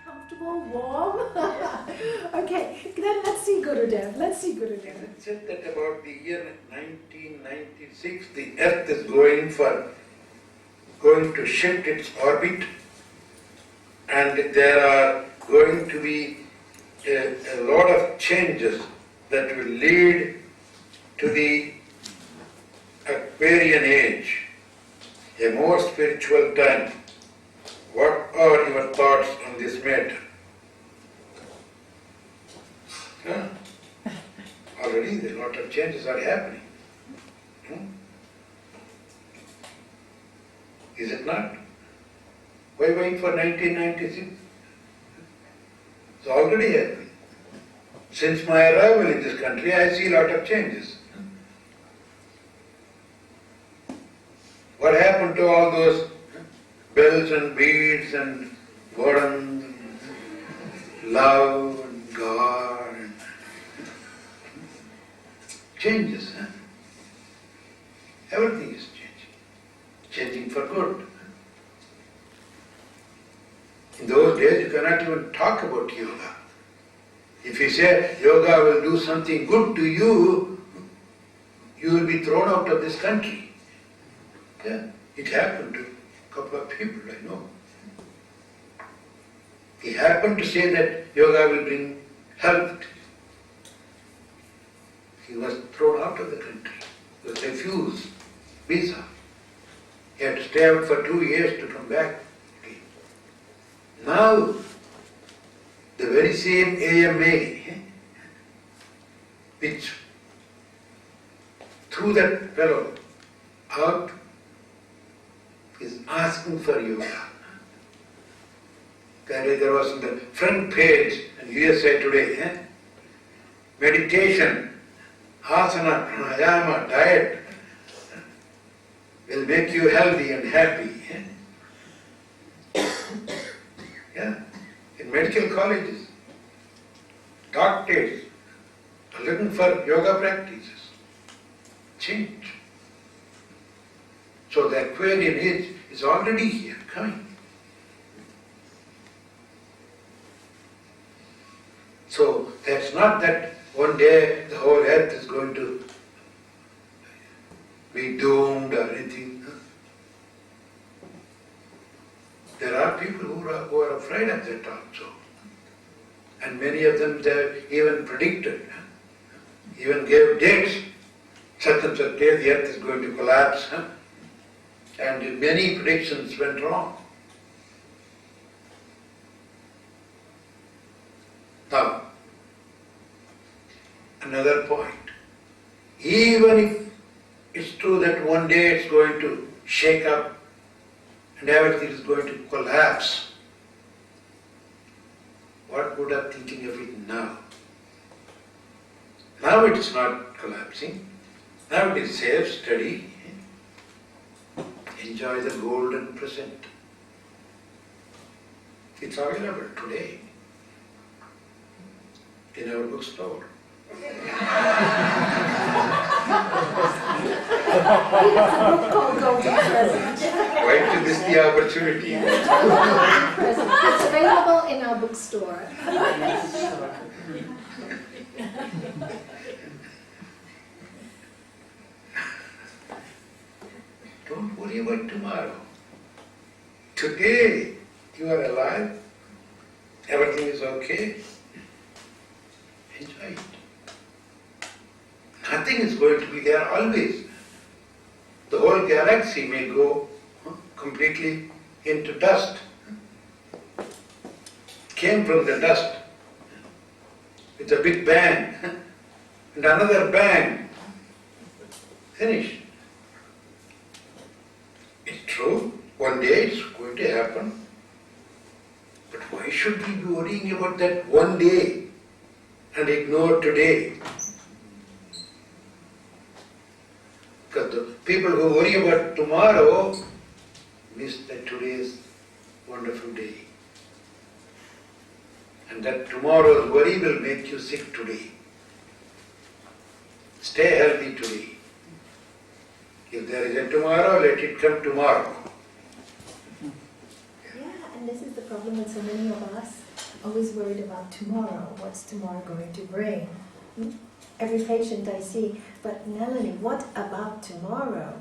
Comfortable, warm. Okay, then let's see Gurudev. Let's see Gurudev. It said that about the year 1996, the Earth is going to shift its orbit, and there are going to be a lot of changes that will lead to the Aquarian age, a more spiritual time. What are your thoughts on this matter? Huh? Already a lot of changes are happening. Is it not? Why wait for 1996? It's already happening. Since my arrival in this country, I see a lot of changes. What happened to all those bells and beads and gardens, love and God and changes, huh? Everything is changing for good. In those days you cannot even talk about yoga. If you say yoga will do something good to you, you will be thrown out of this country. Yeah, it happened to a couple of people I know. He happened to say that yoga will bring health. He was thrown out of the country. He was refused visa. He had to stay out for 2 years to come back. Now, the very same AMA, which threw that fellow out, is asking for yoga. There was on the front page in USA Today, meditation, asana, pranayama, diet will make you healthy and happy. Yeah, in medical colleges, doctors are looking for yoga practices. Change. So the Aquarian age is already here, coming. So that's not that one day the whole earth is going to be doomed or anything. There are people who are afraid of that also. And many of them they even predicted, even gave dates. Such and such day the earth is going to collapse. And many predictions went wrong. Now, another point. Even if it's true that one day it's going to shake up and everything is going to collapse, what good of thinking of it now? Now it is not collapsing. Now it is safe, steady. Enjoy the golden present. It's available today in our bookstore. Why to miss the opportunity? It's available in our bookstore. Don't worry about tomorrow. Today you are alive, everything is okay. Enjoy it. Nothing is going to be there always. The whole galaxy may go completely into dust. Came from the dust with a big bang and another bang. Finished. It's true, one day it's going to happen. But why should we be worrying about that one day and ignore today? Because the people who worry about tomorrow miss that today's wonderful day. And that tomorrow's worry will make you sick today. Stay healthy today. If there is a tomorrow, let it come tomorrow. Yeah, and this is the problem with so many of us. always worried about tomorrow. What's tomorrow going to bring? Every patient I see, but Nalanie, what about tomorrow?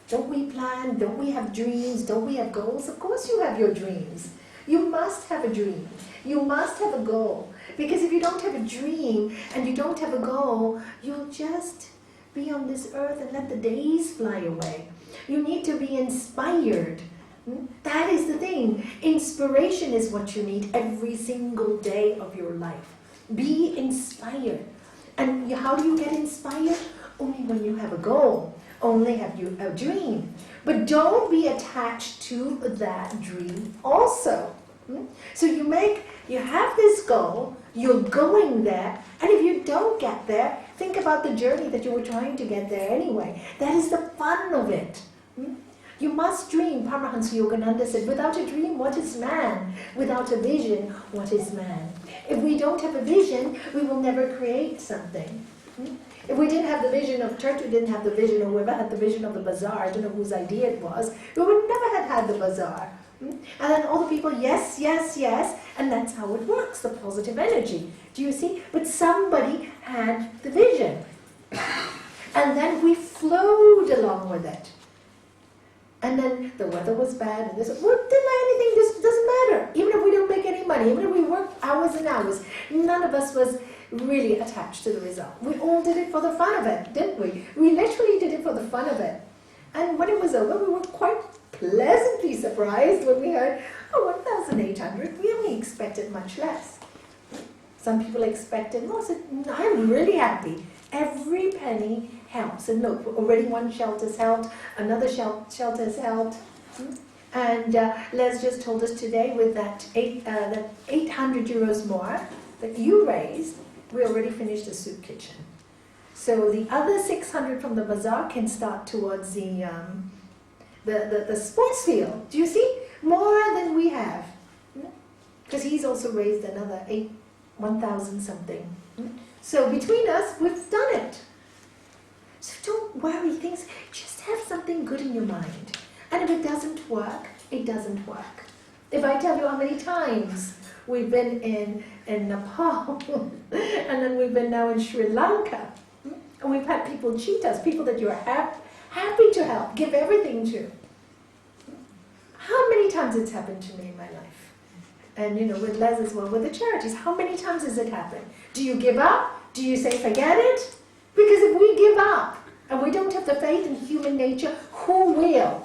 Don't we plan? Don't we have dreams? Don't we have goals? Of course you have your dreams. You must have a dream. You must have a goal. Because if you don't have a dream and you don't have a goal, you'll just be on this earth and let the days fly away. You need to be inspired. That is the thing. Inspiration is what you need every single day of your life. Be inspired. And how do you get inspired? Only when you have a goal. Only have you a dream. But don't be attached to that dream also. So you have this goal, you're going there, and if you don't get there, think about the journey that you were trying to get there anyway. That is the fun of it. You must dream. Paramahansa Yogananda said, without a dream, what is man? Without a vision, what is man? If we don't have a vision, we will never create something. If we didn't have the vision of church, we didn't have the vision, or whoever had the vision of the bazaar, I don't know whose idea it was, we would never have had the bazaar. And then all the people, yes, yes, yes, and that's how it works, the positive energy. Do you see? But somebody had the vision. And then we flowed along with it. And then the weather was bad, and this, well, anything, this doesn't matter. Even if we don't make any money, even if we work hours and hours, none of us was really attached to the result. We all did it for the fun of it, didn't we? We literally did it for the fun of it. And when it was over, we were quite pleasantly surprised when we heard, 1,800, we only expected much less. Some people expected more. So I'm really happy. Every penny helps. And look, already one shelter's helped, another shelter's helped. And Les just told us today with that 800 euros more that you raised, we already finished the soup kitchen. So the other 600 from the bazaar can start towards the sports field. Do you see? More than we have. Because he's also raised another 1,000 something. So between us, we've done it. So don't worry things. Just have something good in your mind. And if it doesn't work, it doesn't work. If I tell you how many times we've been in Nepal, and then we've been now in Sri Lanka, and we've had people cheat us, people that you're happy to help, give everything to. How many times it's happened to me in my life? And with Les as well, with the charities, how many times has it happened? Do you give up? Do you say forget it? Because if we give up, and we don't have the faith in human nature, who will?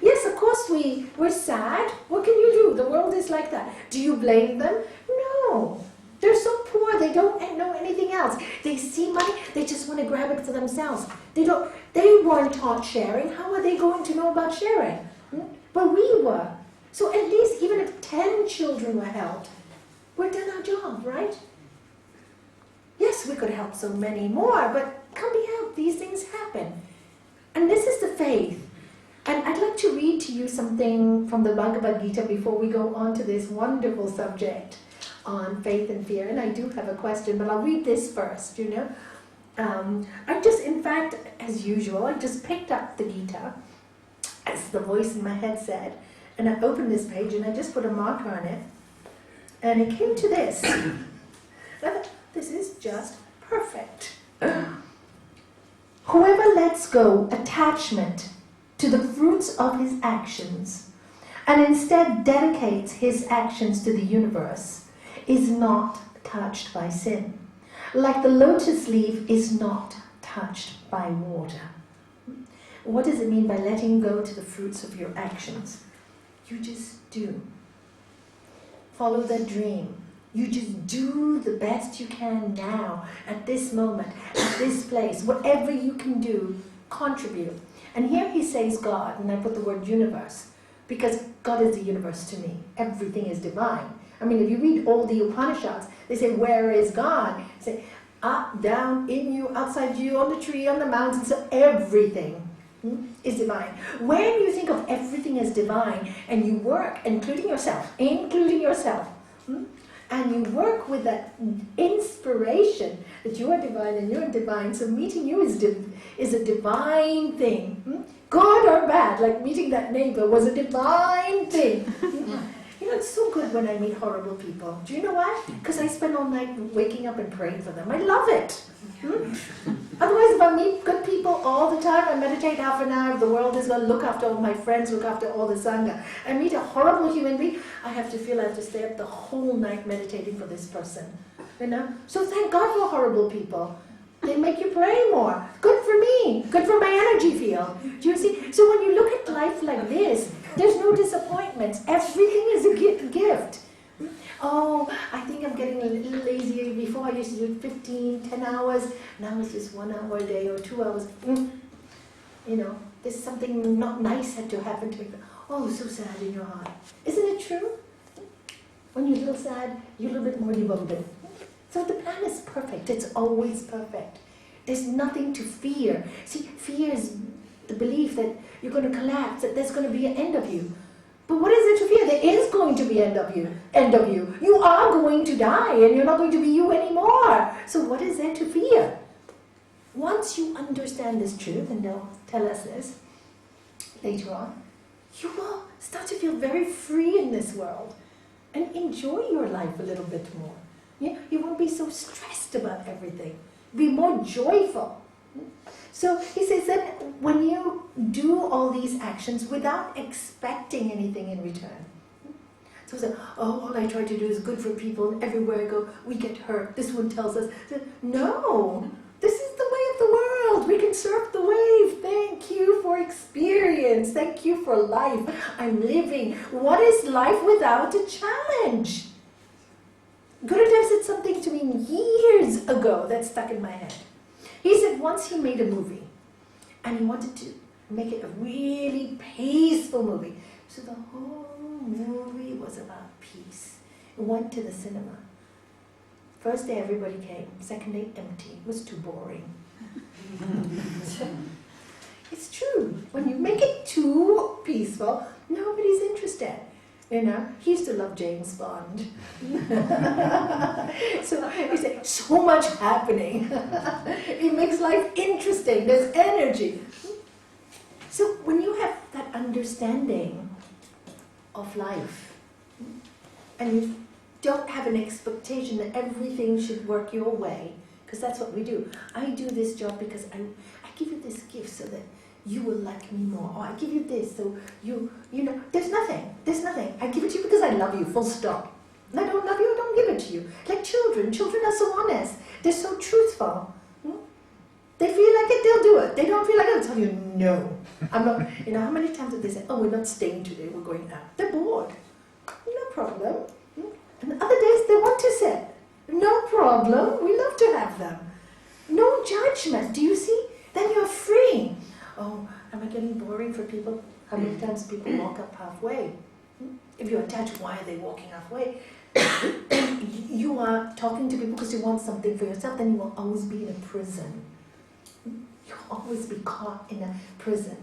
Yes, of course we're sad. What can you do? The world is like that. Do you blame them? No. They're so poor, they don't know anything else. They see money, they just want to grab it for themselves. They weren't taught sharing. How are they going to know about sharing? But we were. So at least even if 10 children were helped, we've done our job, right? Yes, we could help so many more, but can't be helped. These things happen. And this is the faith. And I'd like to read to you something from the Bhagavad Gita before we go on to this wonderful subject on faith and fear. And I do have a question, but I'll read this first, I just, in fact, as usual, I just picked up the Gita, as the voice in my head said, and I opened this page and I just put a marker on it, and it came to this. This is just perfect. Whoever lets go attachment to the fruits of his actions and instead dedicates his actions to the universe is not touched by sin, like the lotus leaf is not touched by water. What does it mean by letting go to the fruits of your actions? You just do. Follow that dream. You just do the best you can now, at this moment, at this place. Whatever you can do, contribute. And here he says God, and I put the word universe, because God is the universe to me. Everything is divine. I mean, if you read all the Upanishads, they say, where is God? They say, up, down, in you, outside you, on the tree, on the mountain, so everything is divine. When you think of everything as divine, and you work, including yourself, and you work with that inspiration that you are divine and you're divine, so meeting you is a divine thing. Good or bad, like meeting that neighbor was a divine thing. it's so good when I meet horrible people. Do you know why? Because I spend all night waking up and praying for them. I love it. Otherwise, if I meet good people all the time, I meditate half an hour, the world is going to look after all my friends, look after all the Sangha. I meet a horrible human being, I have to feel I have to stay up the whole night meditating for this person. You know? So thank God for horrible people. They make you pray more. Good for me. Good for my energy field. Do you see? So when you look at life like this, there's no disappointments. Everything is a gift. Oh, I think I'm getting a little lazier. Before I used to do 15, 10 hours. Now it's just 1 hour a day or 2 hours. You know, there's something not nice had to happen to me. Oh, so sad in your heart. Isn't it true? When you're a little sad, you're a little bit more devoted. So the plan is perfect. It's always perfect. There's nothing to fear. See, fear is the belief that you're going to collapse, that there's going to be an end of you. But what is there to fear? There is going to be end of you. You are going to die and you're not going to be you anymore. So what is there to fear? Once you understand this truth, and they'll tell us this later on, you will start to feel very free in this world and enjoy your life a little bit more. You won't be so stressed about everything. Be more joyful. So he says that when you do all these actions without expecting anything in return. So he said, oh, all I try to do is good for people, and everywhere I go, we get hurt. This one tells us, no, this is the way of the world. We can surf the wave. Thank you for experience. Thank you for life. I'm living. What is life without a challenge? Gurudev said something to me years ago that stuck in my head. He said once he made a movie, and he wanted to make it a really peaceful movie. So the whole movie was about peace. It went to the cinema. First day everybody came, second day empty. It was too boring. It's true. When you make it too peaceful, nobody's interested. You know, he used to love James Bond. So he said, so much happening. It makes life interesting. There's energy. So when you have that understanding of life, and you don't have an expectation that everything should work your way, because that's what we do. I do this job because I give you this gift so that you will like me more. Or I give you this, so you know, there's nothing. I give it to you because I love you, full stop. And I don't love you, I don't give it to you. Like children are so honest. They're so truthful. They feel like it, they'll do it. They don't feel like it, they'll tell you, no. I'm not, you know, how many times have they said, oh, we're not staying today, we're going out. They're bored. No problem. And other days they want to sit. No problem, we love to have them. No judgment, do you see? Then you're free. Oh, am I getting boring for people? How many times people walk up halfway? If you're attached, why are they walking halfway? You are talking to people because you want something for yourself, then you will always be in a prison. You'll always be caught in a prison.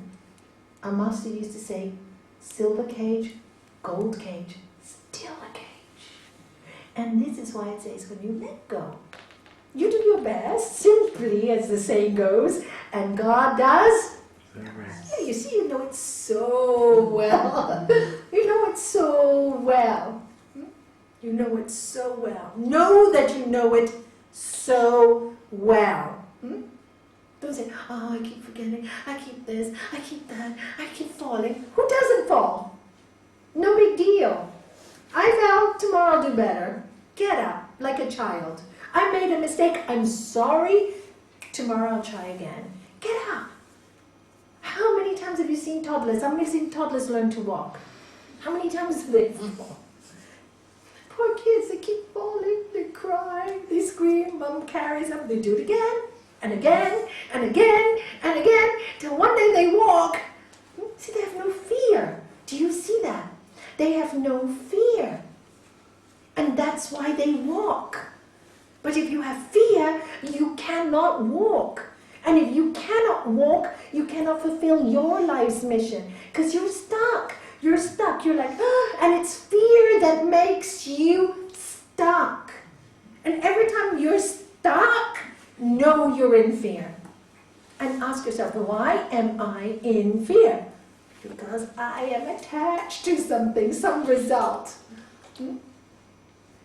Our master used to say, silver cage, gold cage, still a cage. And this is why it says, when you let go, you do your best, simply as the saying goes, and God does. Yeah, you see, you know it so well. You know it so well. You know it so well. Know that you know it so well. Don't say, oh, I keep forgetting, I keep this, I keep that, I keep falling. Who doesn't fall? No big deal. I fell, tomorrow I'll do better. Get up, like a child. I made a mistake, I'm sorry, tomorrow I'll try again. Get up. How many times have you seen toddlers? How many have you seen toddlers learn to walk? How many times have they fall? Poor kids, they keep falling, they cry, they scream, mom carries them, they do it again, and again, and again, and again, till one day they walk. See, they have no fear. Do you see that? They have no fear. And that's why they walk. But if you have fear, you cannot walk. And if you cannot walk, you cannot fulfill your life's mission. Because you're stuck. You're stuck. You're like, ah, and it's fear that makes you stuck. And every time you're stuck, know you're in fear. And ask yourself, why am I in fear? Because I am attached to something, some result.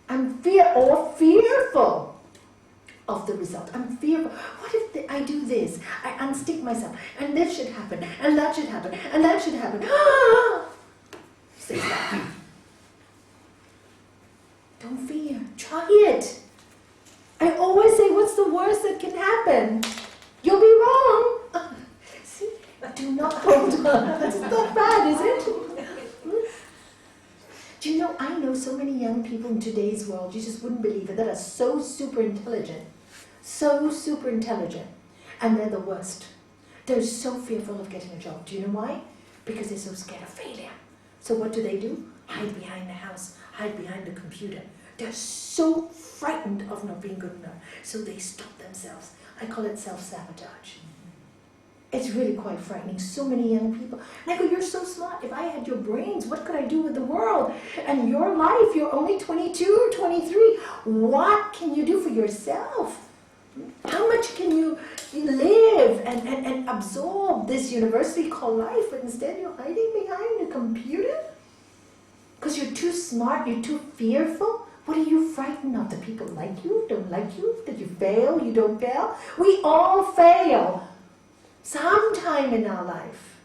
I'm fearful of the result. I'm fearful. What if I do this? I unstick myself, and this should happen, and that should happen, and that should happen. Say that. Don't fear. Try it. I always say, what's the worst that can happen? You'll be wrong. See, do not hold on. That's not bad, is it? Do you know, I know so many young people in today's world, you just wouldn't believe it, that are so super intelligent. So super intelligent. And they're the worst. They're so fearful of getting a job. Do you know why? Because they're so scared of failure. So what do? Hide behind the house, hide behind the computer. They're so frightened of not being good enough. So they stop themselves. I call it self-sabotage. It's really quite frightening. So many young people. And I go, you're so smart. If I had your brains, what could I do with the world? And your life, you're only 22 or 23. What can you do for yourself? How much can you live and absorb this university called life, but instead you're hiding behind a computer? Because you're too smart, you're too fearful? What are you frightened of? That people like you, don't like you? That you fail, you don't fail? We all fail sometime in our life.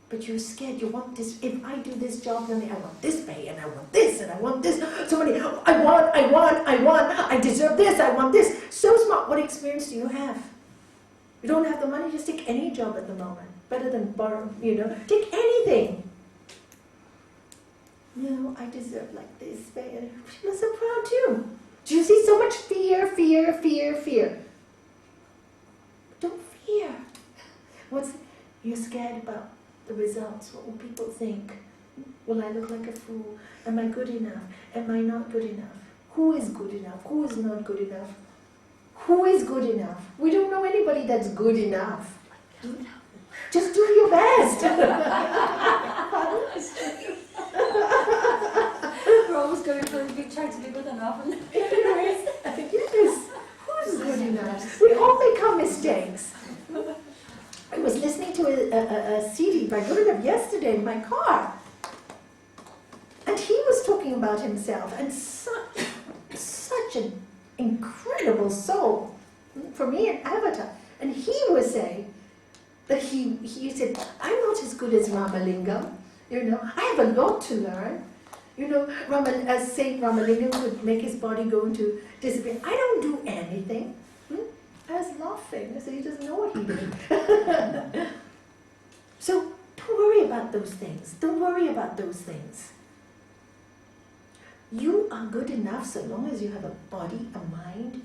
But you're scared, you want this, if I do this job, then I want this pay, and I want this, and I want this. So many, I want, I deserve this, I want this. So smart, what experience do you have? You don't have the money, just take any job at the moment. Better than borrow, take anything. No, I deserve like this pay, and people are so proud too. Do you see so much fear? Don't fear. You're scared about the results. What will people think? Will I look like a fool? Am I good enough? Am I not good enough? Who is good enough? Who is not good enough? Who is good enough? We don't know anybody that's good enough. Just do your best. We're always going for trying to be good enough. Yes. Who's good enough? We all make our mistakes. I was listening to a CD by Good Enough yesterday in my car. And he was talking about himself, and such an incredible soul. For me, an avatar. And he was saying that he said, I'm not as good as Ramalingam. I have a lot to learn. As Saint Ramalingam would make his body go into disappear. I don't do anything. I was laughing. I said, he doesn't know what he did. So don't worry about those things. Don't worry about those things. You are good enough so long as you have a body, a mind.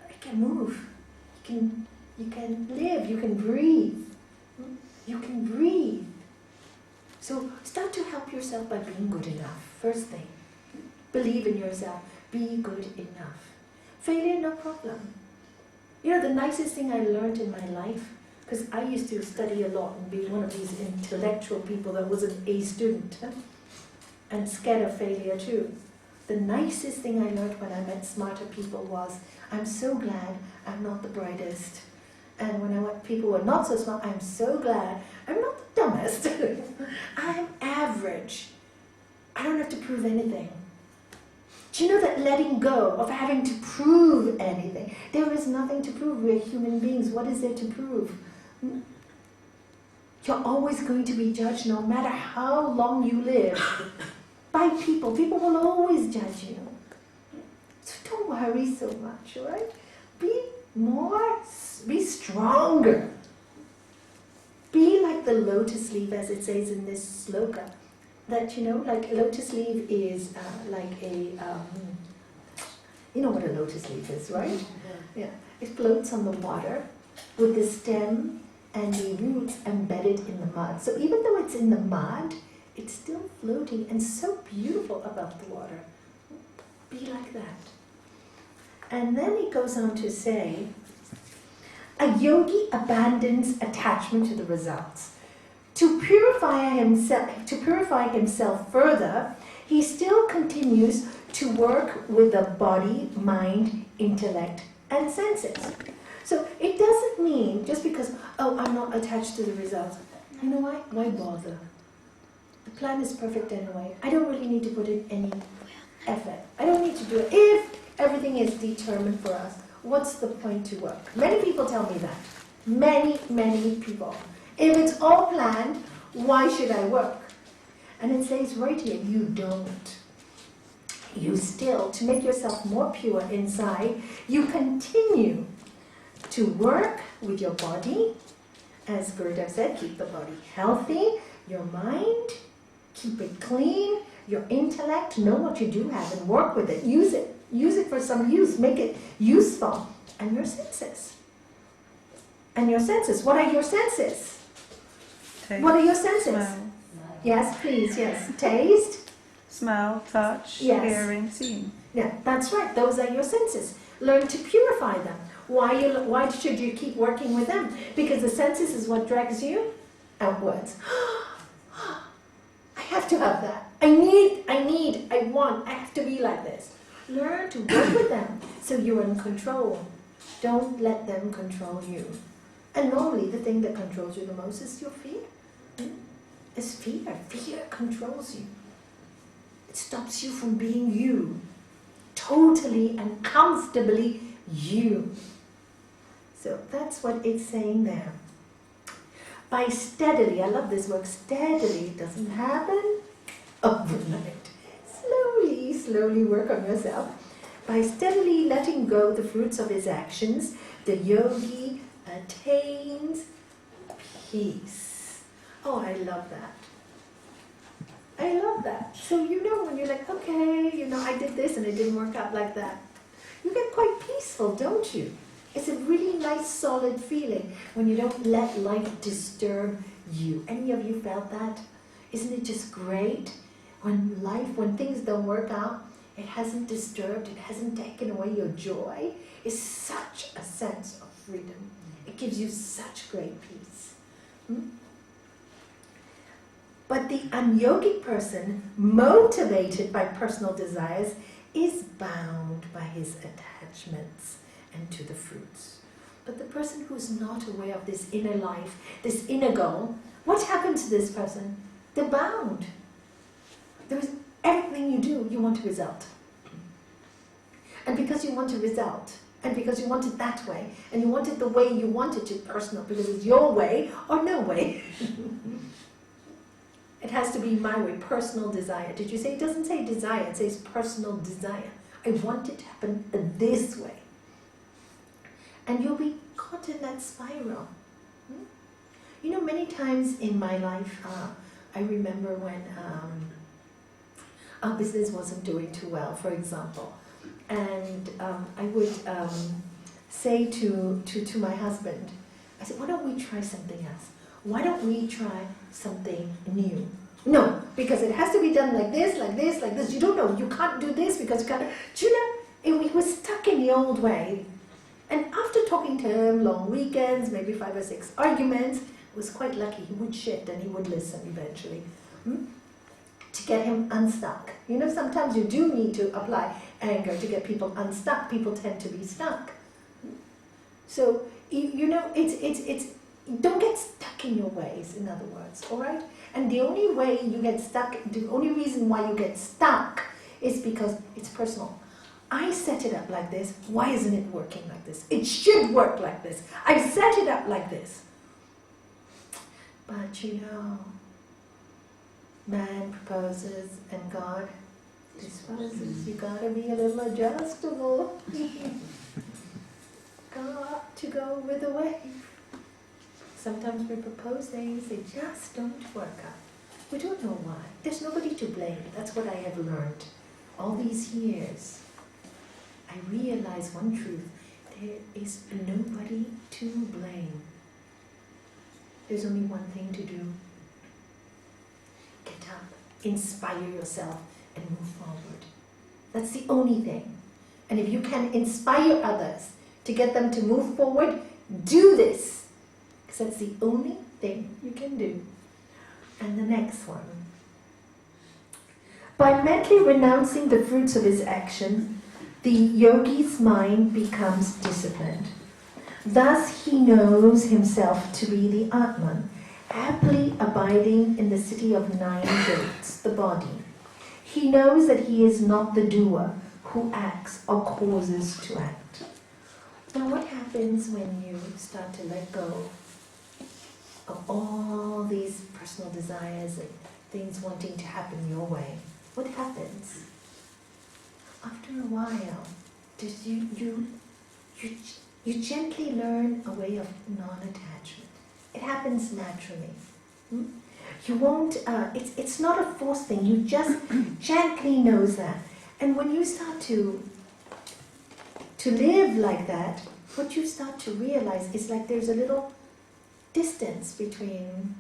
You can move. You can live. You can breathe. You can breathe. So start to help yourself by being good enough. First thing. Believe in yourself. Be good enough. Failure, no problem. The nicest thing I learned in my life, because I used to study a lot and be one of these intellectual people that was an A student, and scared of failure too. The nicest thing I learned when I met smarter people was, I'm so glad I'm not the brightest. And when I met people who are not so smart, I'm so glad I'm not the dumbest. I'm average. I don't have to prove anything. Do you know that letting go of having to prove anything? There is nothing to prove. We're human beings. What is there to prove? You're always going to be judged, no matter how long you live, by people. People will always judge you. So don't worry so much, all right? Be stronger. Be like the lotus leaf, as it says in this sloka. That, like a lotus leaf is like a, you know what a lotus leaf is, right? Yeah. It floats on the water with the stem and the roots embedded in the mud. So even though it's in the mud, it's still floating and so beautiful above the water. Be like that. And then it goes on to say, a yogi abandons attachment to the results. To purify himself further, he still continues to work with the body, mind, intellect, and senses. So it doesn't mean just because, I'm not attached to the results. You know why? Why bother? plan is perfect anyway. I don't really need to put in any effort. I don't need to do it. If everything is determined for us, what's the point to work? Many people tell me that. Many people. If it's all planned, why should I work? And it says right here, you don't. You still, to make yourself more pure inside, you continue to work with your body. As Gurudev said, keep the body healthy, your mind, keep it clean, your intellect, know what you do have and work with it. Use it for some use, make it useful. And your senses. And your senses, what are your senses? Taste, What are your senses? smell, Yes, please, yes. Taste. smell, touch, Yes. hearing, seeing. Yeah, that's right. Those are your senses. Learn to purify them. Why should you keep working with them? Because the senses is what drags you outwards. I have to have that. I want, I have to be like this. Learn to work with them so you're in control. Don't let them control you. And normally the thing that controls you the most is your fear. It's fear. Fear controls you. It stops you from being you. Totally and comfortably you. So that's what it's saying there. By steadily, I love this word, steadily, it doesn't happen overnight. Slowly work on yourself. By steadily letting go the fruits of his actions, the yogi attains peace. Oh, I love that. I love that. So when you're like, okay, I did this and it didn't work out like that. You get quite peaceful, don't you? It's a really nice, solid feeling when you don't let life disturb you. Any of you felt that? Isn't it just great? When things don't work out, it hasn't disturbed, it hasn't taken away your joy. It's such a sense of freedom. It gives you such great peace. But the unyogic person, motivated by personal desires, is bound by his attachments and to the fruits. But the person who's not aware of this inner life, this inner goal, what happens to this person? They're bound. Everything you do, you want a result. And because you want a result, and because you want it that way, and you want it the way you want it to, personal, because it's your way or no way. It has to be my way, personal desire. Did you say, it doesn't say desire, it says personal desire. I want it to happen this way. And you'll be caught in that spiral. Many times in my life, I remember when our business wasn't doing too well, for example. And I would say to my husband, I said, why don't we try something else? Why don't we try something new? No, because it has to be done like this, like this, like this. You don't know, you can't do this because you can't. We were stuck in the old way. And after talking to him, long weekends, maybe 5 or 6 arguments, I was quite lucky. He would shift and he would listen eventually. To get him unstuck. Sometimes you do need to apply anger to get people unstuck. People tend to be stuck. So, it's don't get stuck in your ways, in other words, all right? And the only way you get stuck, the only reason why you get stuck is because it's personal. I set it up like this. Why isn't it working like this? It should work like this. I set it up like this. But man proposes and God disposes. You gotta be a little adjustable. Got to go with the wave. Sometimes we propose things, they just don't work out. We don't know why. There's nobody to blame. That's what I have learned all these years. I realize one truth. There is nobody to blame. There's only one thing to do. Get up, inspire yourself, and move forward. That's the only thing. And if you can inspire others to get them to move forward, do this. Because that's the only thing you can do. And the next one. By mentally renouncing the fruits of his action, the yogi's mind becomes disciplined. Thus he knows himself to be the Atman, happily abiding in the city of 9 gates, the body. He knows that he is not the doer who acts or causes to act. Now what happens when you start to let go of all these personal desires and things wanting to happen your way? What happens? After a while, you gently learn a way of non-attachment. It happens naturally. You won't, it's not a forced thing, you just gently knows that. And when you start to live like that, what you start to realize is like there's a little distance between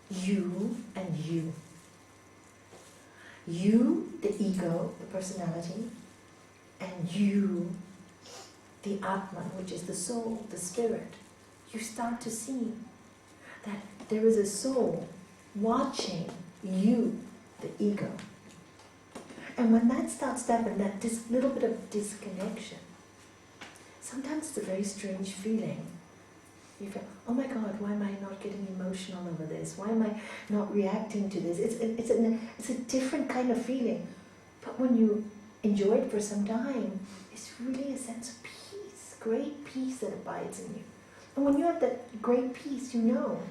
you and you. You, the ego, the personality, and you, the Atman, which is the soul, the spirit. You start to see that there is a soul watching you, the ego. And when that starts to happen, that little bit of disconnection, sometimes it's a very strange feeling. You feel, oh my God, why am I not getting emotional over this? Why am I not reacting to this? It's a different kind of feeling. But when you enjoy it for some time, it's really a sense of peace, great peace that abides in you. And when you have that great peace, you know,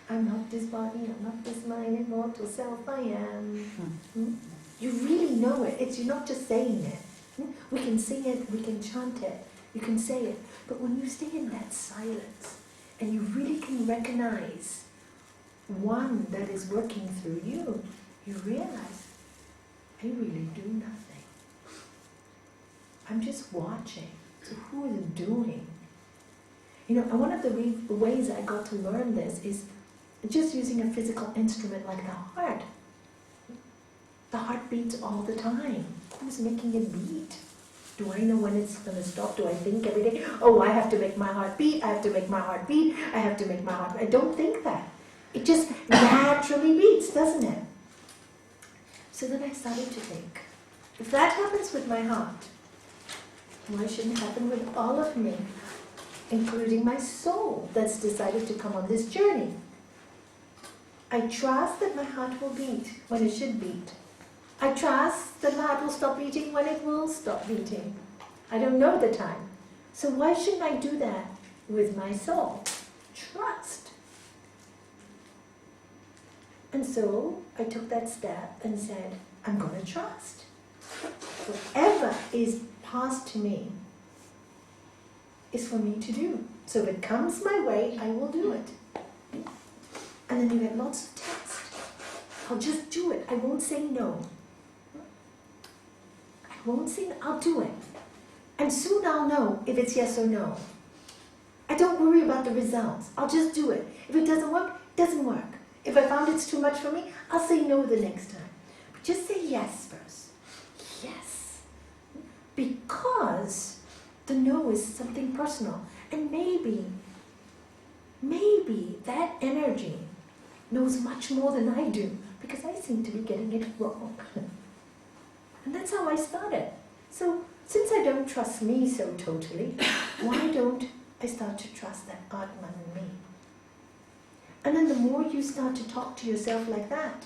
I'm not this body, I'm not this mind, immortal self, I am. You really know it. You're not just saying it. We can sing it, we can chant it, you can say it. But when you stay in that silence, and you really can recognize one that is working through you, you realize, I really do nothing. I'm just watching. So who is it doing? You know, and one of the ways I got to learn this is just using a physical instrument like the heart. The heart beats all the time. Who's making it beat? Do I know when it's going to stop? Do I think every day, oh, I have to make my heart beat, I have to make my heart beat, I have to make my heart beat. I don't think that. It just naturally beats, doesn't it? So then I started to think, if that happens with my heart, why shouldn't it happen with all of me, including my soul that's decided to come on this journey? I trust that my heart will beat when it should beat. I trust that my heart will stop beating when it will stop beating. I don't know the time. So why shouldn't I do that with my soul? Trust. And so I took that step and said, I'm going to trust. Whatever is passed to me is for me to do. So if it comes my way, I will do it. And then you get lots of text. I'll just do it. I won't say no. I won't say no. I'll do it. And soon I'll know if it's yes or no. I don't worry about the results. I'll just do it. If it doesn't work, it doesn't work. If I found it's too much for me, I'll say no the next time. But just say yes first. Yes. Because the no is something personal. And maybe that energy knows much more than I do, because I seem to be getting it wrong. And that's how I started. So since I don't trust me so totally, why don't I start to trust that Atman in me? And then the more you start to talk to yourself like that,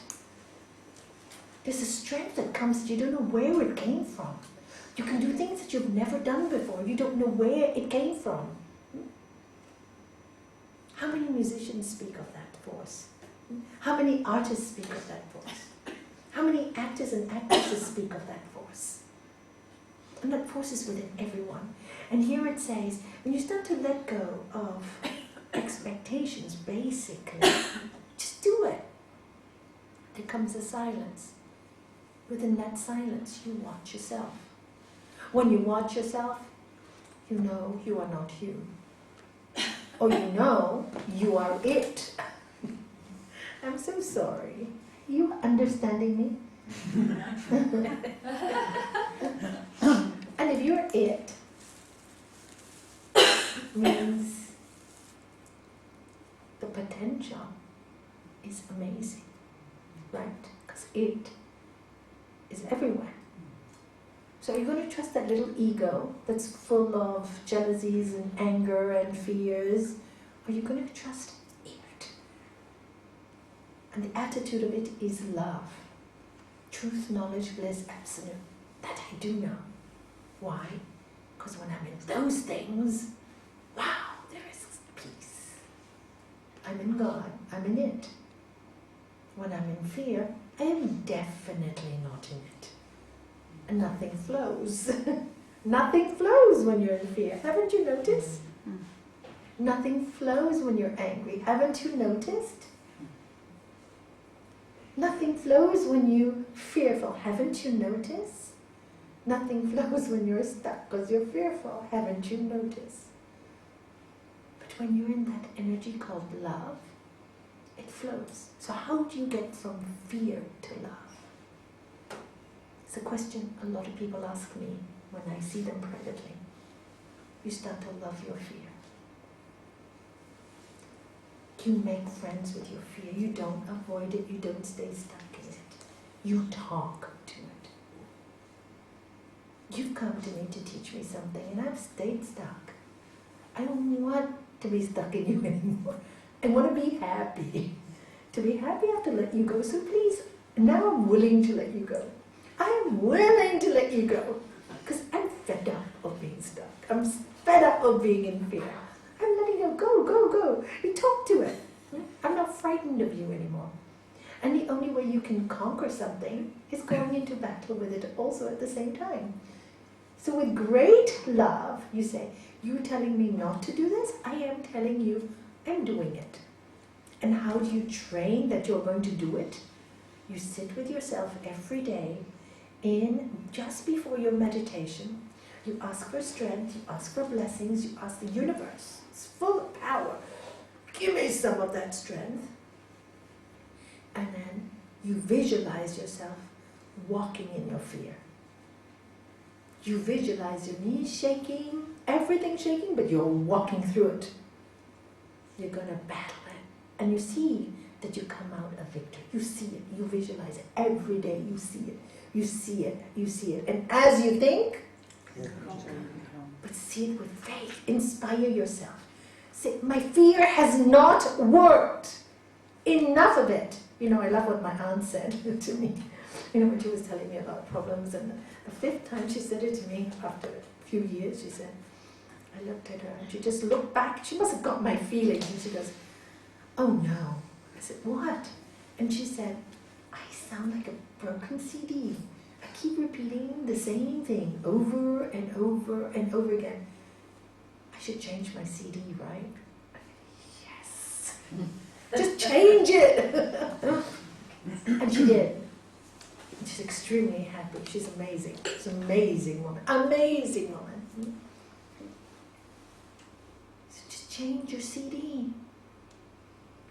there's a strength that comes, you don't know where it came from. You can do things that you've never done before. You don't know where it came from. How many musicians speak of that force? How many artists speak of that force? How many actors and actresses speak of that force? And that force is within everyone. And here it says, when you start to let go of expectations, basically, just do it. There comes a silence. Within that silence, you watch yourself. When you watch yourself, you know you are not you. Or you know you are it. I'm so sorry. You understanding me? And if you're it, means the potential is amazing, right? Because it is everywhere. So are you going to trust that little ego that's full of jealousies and anger and fears? Or are you going to trust it? And the attitude of it is love. Truth, knowledge, bliss, absolute. That I do know. Why? Because when I'm in those things, wow, there is peace. I'm in God, I'm in it. When I'm in fear, I am definitely not in it. And nothing flows. Nothing flows when you're in fear. Haven't you noticed? Nothing flows when you're angry. Haven't you noticed? Nothing flows when you're fearful. Haven't you noticed? Nothing flows when you're stuck because you're fearful. Haven't you noticed? But when you're in that energy called love, it flows. So how do you get from fear to love? It's a question a lot of people ask me when I see them privately. You start to love your fear. You make friends with your fear. You don't avoid it. You don't stay stuck in it. You talk to it. You've come to me to teach me something and I've stayed stuck. I don't want to be stuck in you anymore. I want to be happy. To be happy, I have to let you go. So please, now I'm willing to let you go. I'm willing to let you go. Because I'm fed up of being stuck. I'm fed up of being in fear. I'm letting you go, go, go. You talk to it. I'm not frightened of you anymore. And the only way you can conquer something is going into battle with it also at the same time. So with great love, you say, you're telling me not to do this? I am telling you, I'm doing it. And how do you train that you're going to do it? You sit with yourself every day just before your meditation. You ask for strength, you ask for blessings, you ask the universe. It's full of power. Give me some of that strength. And then you visualize yourself walking in your fear. You visualize your knees shaking, everything shaking, but you're walking through it. You're going to battle it. And you see that you come out a victor. You see it. You visualize it. Every day you see it. You see it. You see it. And as you think, but see it with faith. Inspire yourself. Say, my fear has not worked. Enough of it. You know, I love what my aunt said to me. You know, when she was telling me about problems. And the fifth time she said it to me, after a few years, she said, I looked at her and she just looked back. She must have got my feelings. And she goes, oh no. I said, what? And she said, I sound like a broken CD. I keep repeating the same thing over and over and over again. I should change my CD, right? Yes. Just change it. And she did. She's extremely happy. She's amazing. She's an amazing woman. Amazing woman. So just change your CD.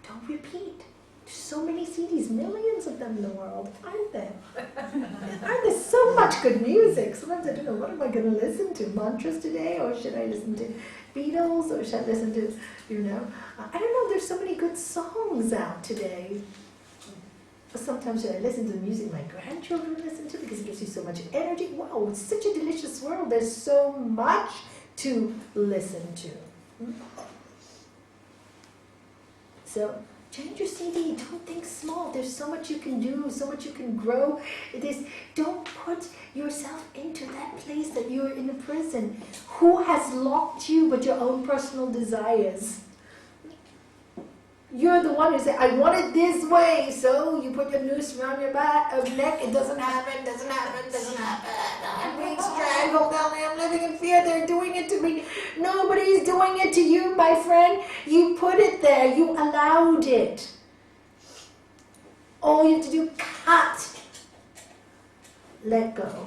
Don't repeat. There's so many CDs, millions of them in the world, aren't there? Aren't there so much good music? Sometimes I don't know, what am I going to listen to? Mantras today? Or should I listen to Beatles? Or should I listen to, you know, I don't know, there's so many good songs out today. But sometimes should I listen to the music my grandchildren listen to because it gives you so much energy? Wow, it's such a delicious world. There's so much to listen to. So change your CD. Don't think small. There's so much you can do, so much you can grow. Don't put yourself into that place that you're in a prison. Who has locked you but your own personal desires? You're the one who said, I want it this way. So you put your noose around your neck. It doesn't happen, doesn't happen, doesn't happen. I'm being strangled down there. I'm living in fear. They're doing it to me. Nobody's doing it to you, my friend. You put it there. You allowed it. All you have to do, cut. Let go.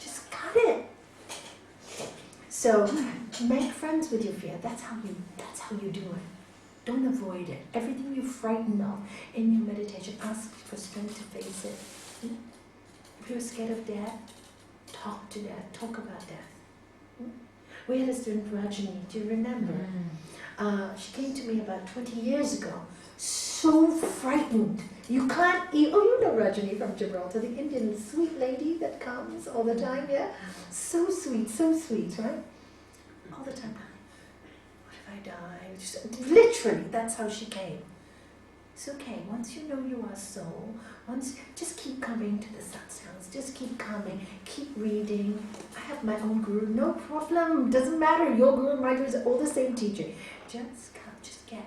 Just cut it. So make friends with your fear. That's how you do it. Don't avoid it. Everything you're frightened of in your meditation, ask for strength to face it. If you're scared of death, talk to death. Talk about death. We had a student, Rajani, do you remember? She came to me about 20 years ago. So frightened. You can't eat. Oh, you know Rajani from Gibraltar, the Indian sweet lady that comes all the time, yeah? So sweet, right? All the time. I die. Literally, that's how she came. It's okay. Once you know you are soul, just keep coming to the satsangs. Just keep coming. Keep reading. I have my own guru. No problem. Doesn't matter. Your guru and my guru is all the same teacher. Just come. Just get.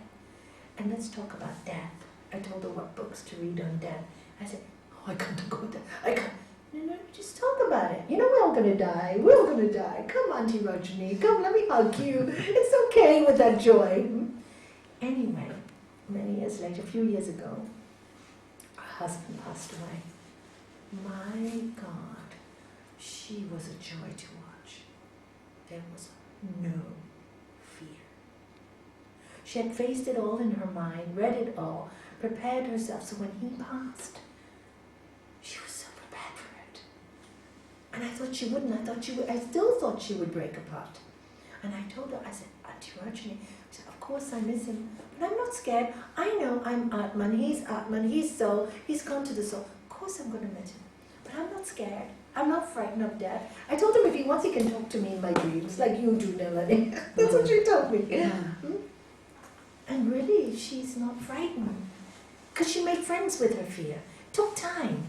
And let's talk about death. I told her what books to read on death. I said, oh, I can't go there. I can't. No, just talk about it. You know we're all going to die. We're all going to die. Come, Auntie Rajani. Come, let me hug you. It's okay with that joy. Anyway, many years later, a few years ago, her husband passed away. My God, she was a joy to watch. There was no fear. She had faced it all in her mind, read it all, prepared herself, so when he passed, she was so prepared for it. And I thought she wouldn't. I still thought she would break apart. And I told her, I said, Auntie Rajani, I said, of course I miss him, but I'm not scared. I know I'm Atman, he's soul, he's gone to the soul. Of course I'm going to miss him, but I'm not scared. I'm not frightened of death. I told him if he wants, he can talk to me in my dreams, like you do, Nalanie. That's what she told me. Yeah. And really, she's not frightened. Because she made friends with her fear. It took time.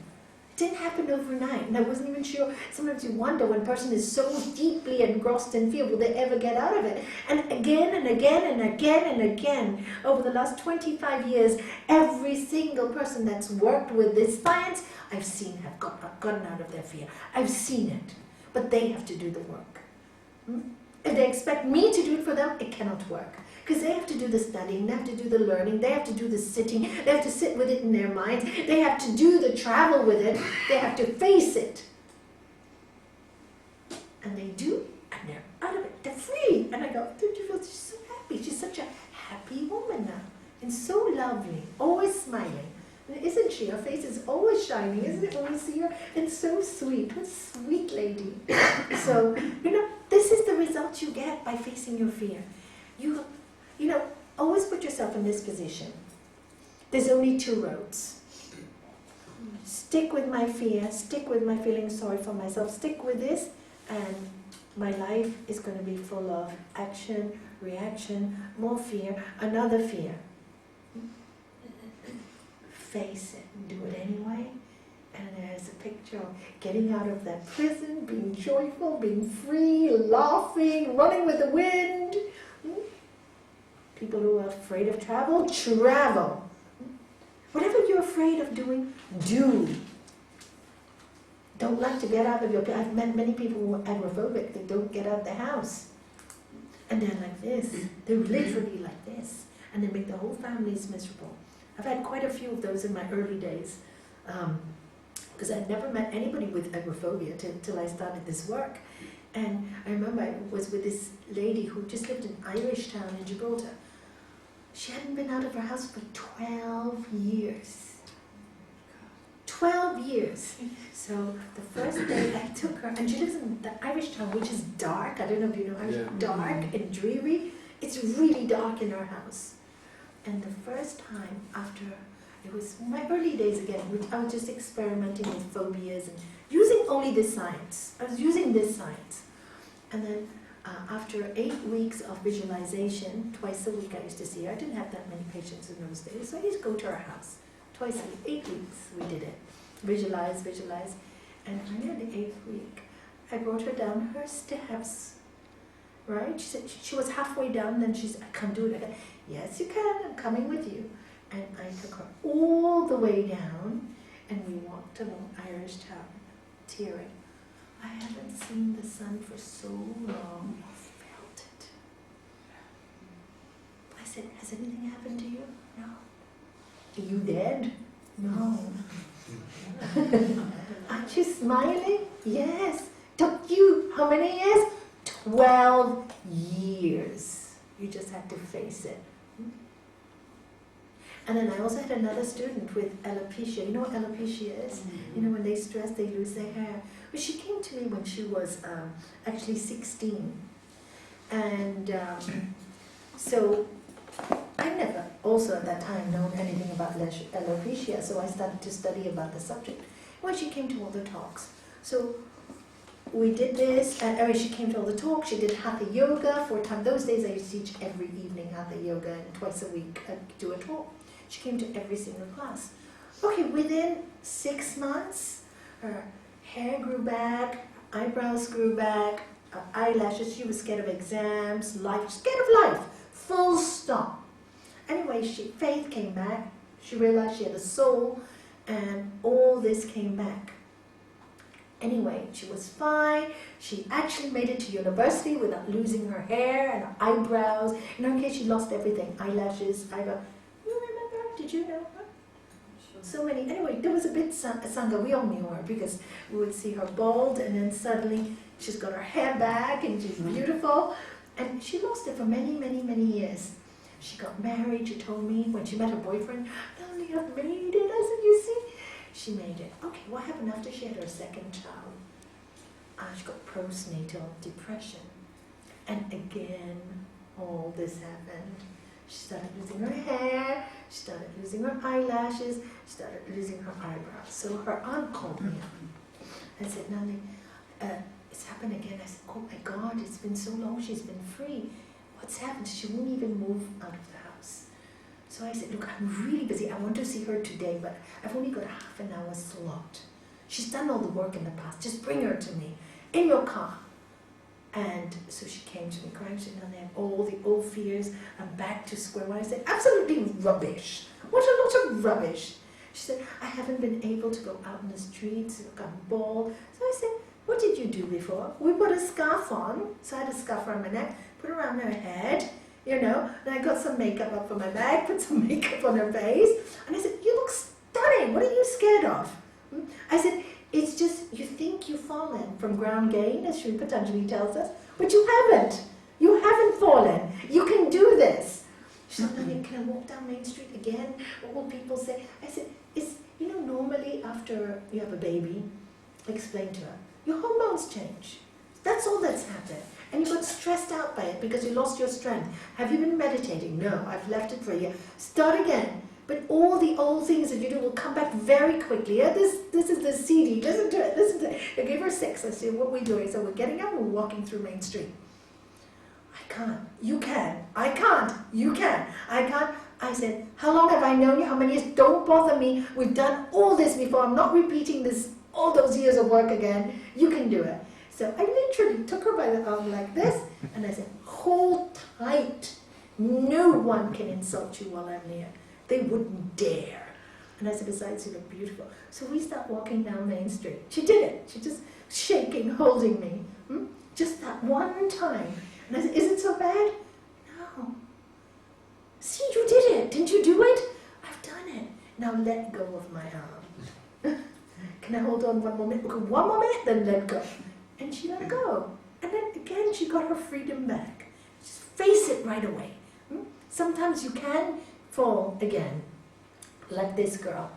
It didn't happen overnight. And I wasn't even sure. Sometimes you wonder when a person is so deeply engrossed in fear, will they ever get out of it? And again and again and again and again, over the last 25 years, every single person that's worked with this science, I've seen have gotten out of their fear. I've seen it. But they have to do the work. If they expect me to do it for them, it cannot work. Because they have to do the studying, they have to do the learning, they have to do the sitting, they have to sit with it in their minds, they have to do the travel with it, they have to face it. And they do, and they're out of it, they're free. And I go, don't you feel she's so happy? She's such a happy woman now, and so lovely, always smiling. And isn't she? Her face is always shining, isn't it, when we see her? And so sweet, what a sweet lady. So, this is the result you get by facing your fear. Always put yourself in this position. There's only two roads. Stick with my fear, stick with my feeling sorry for myself, stick with this, and my life is going to be full of action, reaction, more fear, another fear. Face it, do it anyway. And there's a picture of getting out of that prison, being joyful, being free, laughing, running with the wind. People who are afraid of travel, travel. Whatever you're afraid of doing, do. Don't like to get out of your... I've met many people who are agoraphobic. They don't get out of their house. And they're like this. They're literally like this. And they make the whole families miserable. I've had quite a few of those in my early days. Because I'd never met anybody with agoraphobia till I started this work. And I remember I was with this lady who just lived in Irish town in Gibraltar. She hadn't been out of her house for 12 years. 12 years. So the first day I took her, and she lives in the Irish town, which is dark. I don't know if you know Irish, dark and dreary. It's really dark in her house. And the first time after, it was my early days again, I was just experimenting with phobias and using only this science. I was using this science. And then after 8 weeks of visualization, twice a week I used to see her. I didn't have that many patients in those days, so I used to go to her house. Twice a week, 8 weeks we did it. Visualize. And finally on the 8th week, I brought her down her steps, right? She said, she was halfway down, and she said, I can't do it. I said, yes, you can, I'm coming with you. And I took her all the way down, and we walked along Irish town, tearing. I haven't seen the sun for so long. I felt it. I said, has anything happened to you? No. Are you dead? No. Aren't you smiling? Yes. Took you how many years? 12 years. You just had to face it. And then I also had another student with alopecia. You know what alopecia is? You know, when they stress, they lose their hair. But she came to me when she was actually 16. And so I never also at that time known anything about alopecia, so I started to study about the subject. Well, she came to all the talks. So we did this, and she came to all the talks. She did Hatha Yoga 4 times. Those days I used to teach every evening Hatha Yoga, and twice a week I'd do a talk. She came to every single class. Okay, within 6 months, her hair grew back, eyebrows grew back, her eyelashes, she was scared of exams, life, scared of life, full stop. Anyway, faith came back, she realized she had a soul, and all this came back. Anyway, she was fine. She actually made it to university without losing her hair and her eyebrows. In her case, she lost everything. Eyelashes, eyebrows. You remember? Did you know her? So many. Anyway, there was a bit Sangha. We all knew her because we would see her bald and then suddenly she's got her hair back and she's beautiful. And she lost it for many, many, many years. She got married. She told me when she met her boyfriend, Nalanie, I've made it. I said, you see? She made it. Okay, what happened after she had her second child? She got postnatal depression. And again, all this happened. She started losing her hair, she started losing her eyelashes, she started losing her eyebrows. So her aunt called me up and said, Nalanie, it's happened again. I said, oh my God, it's been so long, she's been free. What's happened? She won't even move out of the house. So I said, look, I'm really busy. I want to see her today, but I've only got a half an hour slot. She's done all the work in the past. Just bring her to me in your car. And so she came to me crying. She said, I have all the old fears. I'm back to square one. I said, absolutely rubbish. What a lot of rubbish. She said, I haven't been able to go out in the streets. Look, I'm bald. So I said, what did you do before? We put a scarf on. So I had a scarf around my neck, put it around her head. You know, and I got some makeup up for my back, put some makeup on her face. And I said, you look stunning. What are you scared of? I said, it's just, you think you've fallen from ground gain, as Sri Patanjali tells us, but you haven't. You haven't fallen. You can do this. She said, can I walk down Main Street again? What will people say? I said, normally after you have a baby, explain to her, your hormones change. That's all that's happened. And you got stressed out by it because you lost your strength. Have you been meditating? No, I've left it for a year. Start again. But all the old things that you do will come back very quickly. Yeah, this is the CD. Listen to it. Listen to it. I gave her 6. I said, what we're doing. So we're getting up and we're walking through Main Street. I can't. You can. I can't. You can. I can't. I said, how long have I known you? How many years? Don't bother me. We've done all this before. I'm not repeating this, all those years of work again. You can do it. So I literally took her by the arm like this, and I said, hold tight. No one can insult you while I'm near. They wouldn't dare. And I said, besides, you look beautiful. So we start walking down Main Street. She did it. She just shaking, holding me. Just that one time. And I said, is it so bad? No. See, you did it. Didn't you do it? I've done it. Now let go of my arm. Can I hold on one more minute? Okay, one more minute, then let go. And she let go. And then again, she got her freedom back. Just face it right away. Sometimes you can fall again, like this girl.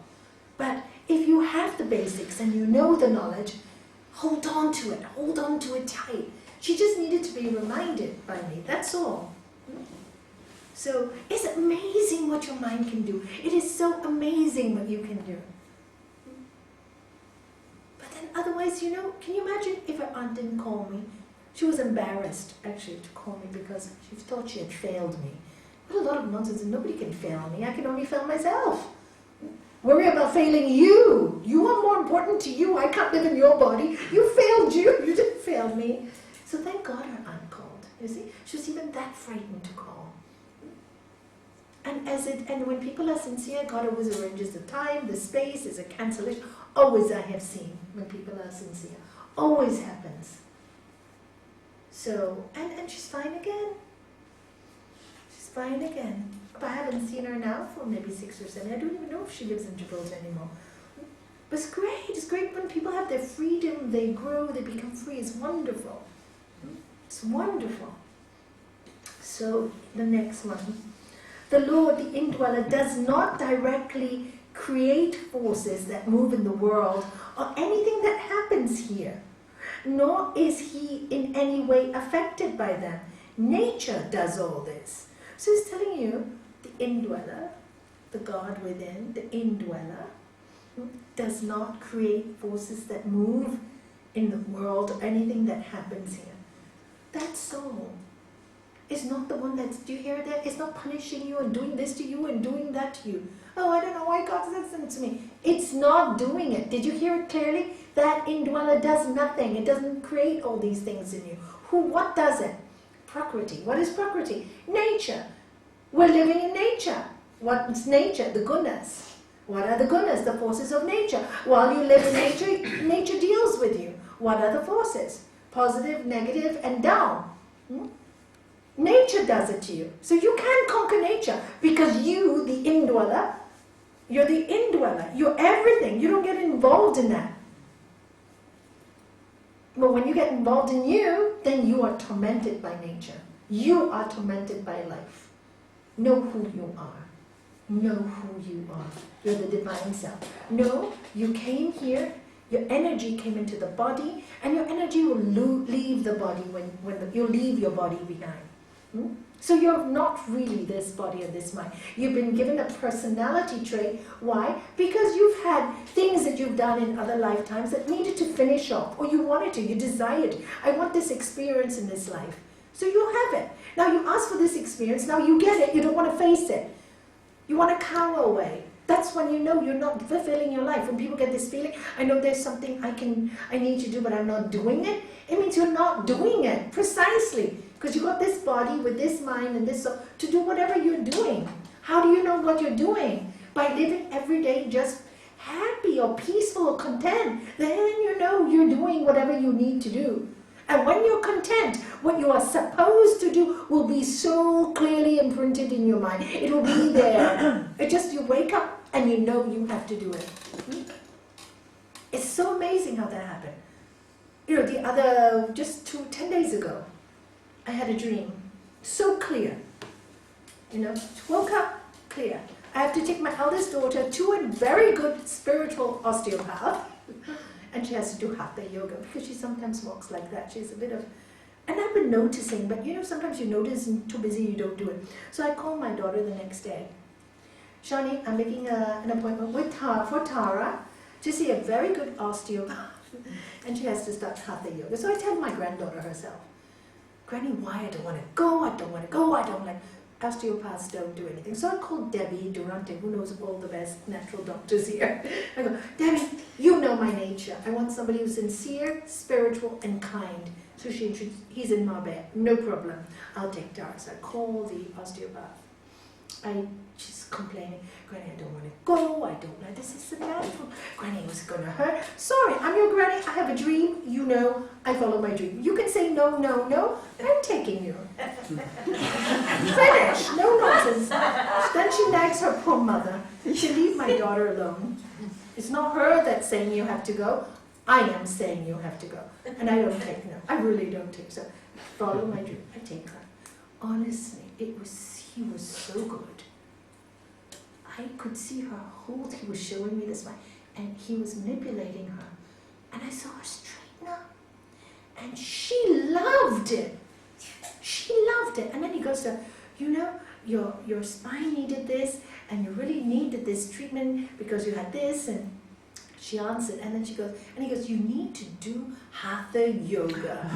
But if you have the basics and you know the knowledge, hold on to it. Hold on to it tight. She just needed to be reminded by me. That's all. So it's amazing what your mind can do. It is so amazing what you can do. But then otherwise, you know, can you imagine if her aunt didn't call me? She was embarrassed, actually, to call me because she thought she had failed me. What a lot of nonsense, and nobody can fail me. I can only fail myself. Worry about failing you. You are more important to you. I can't live in your body. You failed you. You didn't fail me. So thank God her aunt called. You see, she was even that frightened to call. And when people are sincere, God always arranges the time, the space, there's a cancellation. Always I have seen when people are sincere. Always happens. So, and she's fine again. She's fine again. But I haven't seen her now for maybe 6 or 7. I don't even know if she lives in Gibraltar anymore. But it's great. It's great when people have their freedom, they grow, they become free. It's wonderful. It's wonderful. So, the next one. The Lord, the indweller, does not directly create forces that move in the world or anything that happens here, nor is he in any way affected by them. Nature does all this. So he's telling you, the indweller, the God within, the indweller, does not create forces that move in the world or anything that happens here. That's so. is not the one that's, do you hear that? It's not punishing you and doing this to you and doing that to you. Oh, I don't know why God says that to me. It's not doing it. Did you hear it clearly? That indweller does nothing. It doesn't create all these things in you. What does it? Prakriti. What is Prakriti? Nature. We're living in nature. What's nature? The gunas. What are the gunas? The forces of nature. While you live in nature, nature deals with you. What are the forces? Positive, negative, and down. Nature does it to you. So you can't conquer nature because you, the indweller, you're the indweller. You're everything. You don't get involved in that. But when you get involved in you, then you are tormented by nature. You are tormented by life. Know who you are. Know who you are. You're the divine self. No, you came here, your energy came into the body, and your energy will leave the body when you leave your body behind. So you're not really this body and this mind. You've been given a personality trait. Why? Because you've had things that you've done in other lifetimes that needed to finish off, or you wanted to, you desired. I want this experience in this life. So you have it. Now you ask for this experience, now you get it, you don't want to face it. You want to cower away. That's when you know you're not fulfilling your life. When people get this feeling, I know there's something I need to do, but I'm not doing it, it means you're not doing it, precisely. Because you got this body with this mind and this soul to do whatever you're doing. How do you know what you're doing? By living every day just happy or peaceful or content. Then you know you're doing whatever you need to do. And when you're content, what you are supposed to do will be so clearly imprinted in your mind. It will be there. It just, you wake up and you know you have to do it. It's so amazing how that happened. You know, just 10 days ago, I had a dream. So clear. You know, woke up, clear. I have to take my eldest daughter to a very good spiritual osteopath. And she has to do hatha yoga because she sometimes walks like that. She's a bit of, and I've been noticing, but you know, sometimes you notice and too busy you don't do it. So I called my daughter the next day. Shani, I'm making an appointment with for Tara to see a very good osteopath. And she has to start hatha yoga. So I tell my granddaughter herself, Granny, why I don't want to go, I don't want to go, I don't like, osteopaths don't do anything. So I called Debbie Durante, who knows all the best natural doctors here. I go, Debbie, you know my nature. I want somebody who's sincere, spiritual, and kind. So she introduced, he's in Marbella, no problem. I'll take Tara. So I call the osteopath. She's complaining, Granny, I don't want to go, I don't like this, is the natural. Granny, was going to hurt. Sorry, I'm your granny, I have a dream, you know, I follow my dream. You can say no, no, no, I'm taking you. Finish, no nonsense. Then she nags her poor mother. She leave my daughter alone. It's not her that's saying you have to go, I am saying you have to go. And I don't take no, I really don't take so. Follow my dream, I take her. Honestly, he was so good. I could see her hold, he was showing me this way, and he was manipulating her. And I saw her straighten up. And she loved it. She loved it. And then he goes to her, you know, your spine needed this, and you really needed this treatment because you had this, and she answered, and then she goes, and he goes, you need to do hatha yoga.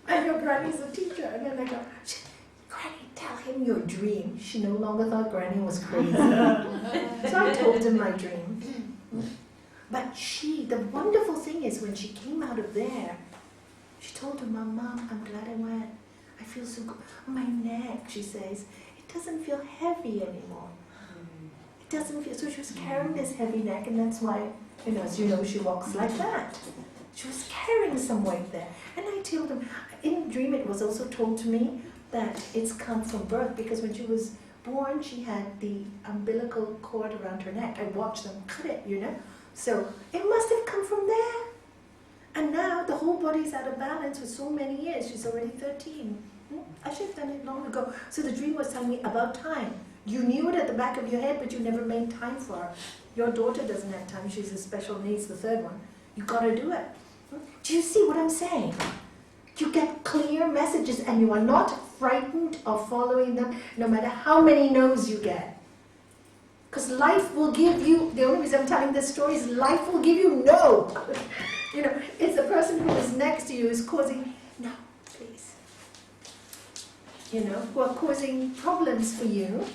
And your granny's a teacher. And then I go, Granny, tell him your dream. She no longer thought Granny was crazy. So I told him my dream. But the wonderful thing is when she came out of there, she told her Mom, I'm glad I went. I feel so good. My neck, she says, it doesn't feel heavy anymore. It doesn't feel, so she was carrying this heavy neck, and that's why, you know, as you know, she walks like that. She was carrying some weight there. And I told him, in the dream it was also told to me that it's come from birth, because when she was born, she had the umbilical cord around her neck. I watched them cut it, you know. So it must have come from there. And now the whole body's out of balance for so many years. She's already 13. I should have done it long ago. So the dream was telling me about time. You knew it at the back of your head, but you never made time for her. Your daughter doesn't have time. She's a special needs, the third one. You got to do it. Do you see what I'm saying? You get clear messages, and you are not frightened of following them, no matter how many no's you get. Because life will give you, the only reason I'm telling this story is life will give you no. You know, it's the person who is next to you is causing, no, please. who are causing problems for you,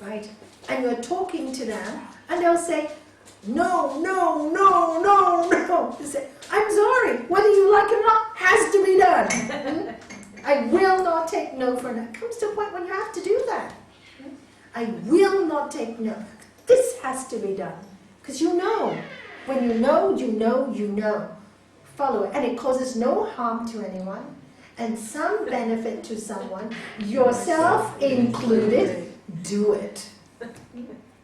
right? And you're talking to them, and they'll say, no, no, no, no, no. You say, I'm sorry, whether you like it or not, has to be done. I will not take no for an answer. Comes to a point when you have to do that. I will not take no. This has to be done. Because you know. When you know, you know, you know. Follow it. And it causes no harm to anyone. And some benefit to someone, yourself included. Do it.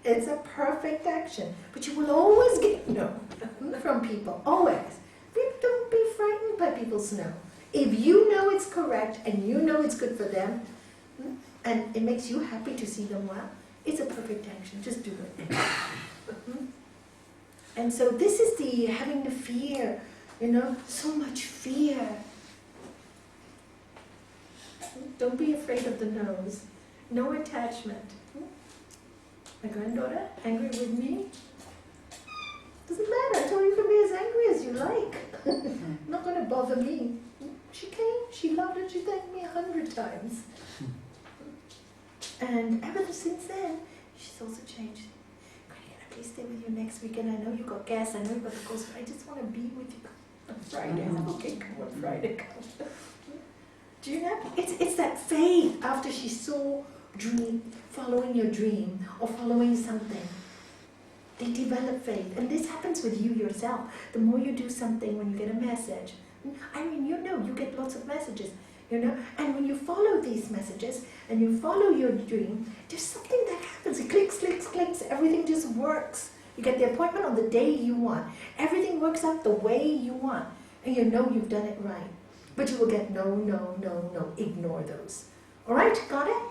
It's a perfect action. But you will always get no from people. Always. Don't be frightened by people's no. If you know it's correct and you know it's good for them, and it makes you happy to see them well, it's a perfect action. Just do it. And so this is the having the fear, so much fear. Don't be afraid of the no's. No attachment. My granddaughter, angry with me? Doesn't matter. I told you to be as angry as you like. Not going to bother me. She came, she loved it, she thanked me 100 times. And ever since then, she's also changed. Can I please stay with you next weekend? I know you got gas, I know you got the course, but I just want to be with you on Friday. Okay, come on Friday, come. Do you know? It's that faith after she saw following your dream or following something. They develop faith. And this happens with you yourself. The more you do something when you get a message. I mean, you get lots of messages, And when you follow these messages and you follow your dream, there's something that happens. It clicks, clicks, clicks. Everything just works. You get the appointment on the day you want. Everything works out the way you want. And you know you've done it right. But you will get no, no, no, no. Ignore those. All right? Got it?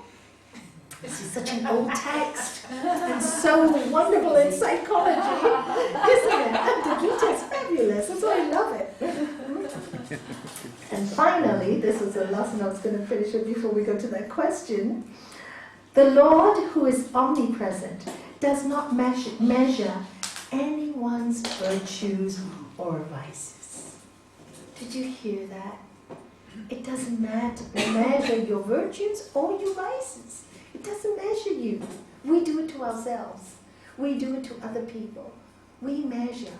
This is such an old text and so wonderful in psychology, isn't it? And the Gita is fabulous. That's why I love it. And finally, this is the last one I was going to finish it before we go to that question. The Lord, who is omnipresent, does not measure anyone's virtues or vices. Did you hear that? It doesn't measure your virtues or your vices. It doesn't measure you. We do it to ourselves. We do it to other people. We measure.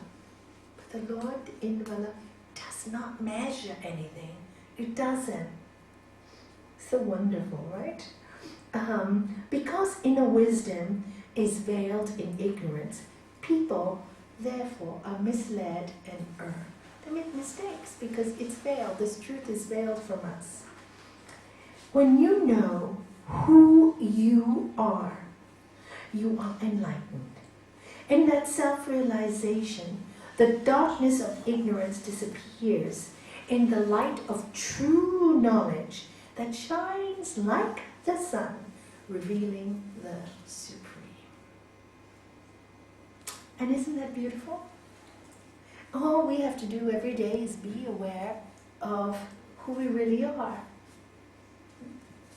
But the Lord Indwella does not measure anything. It doesn't. So wonderful, right? Because inner wisdom is veiled in ignorance, people, therefore, are misled and err. They make mistakes because it's veiled. This truth is veiled from us. When you know who you are enlightened. In that self-realization, the darkness of ignorance disappears in the light of true knowledge that shines like the sun, revealing the Supreme. And isn't that beautiful? All we have to do every day is be aware of who we really are.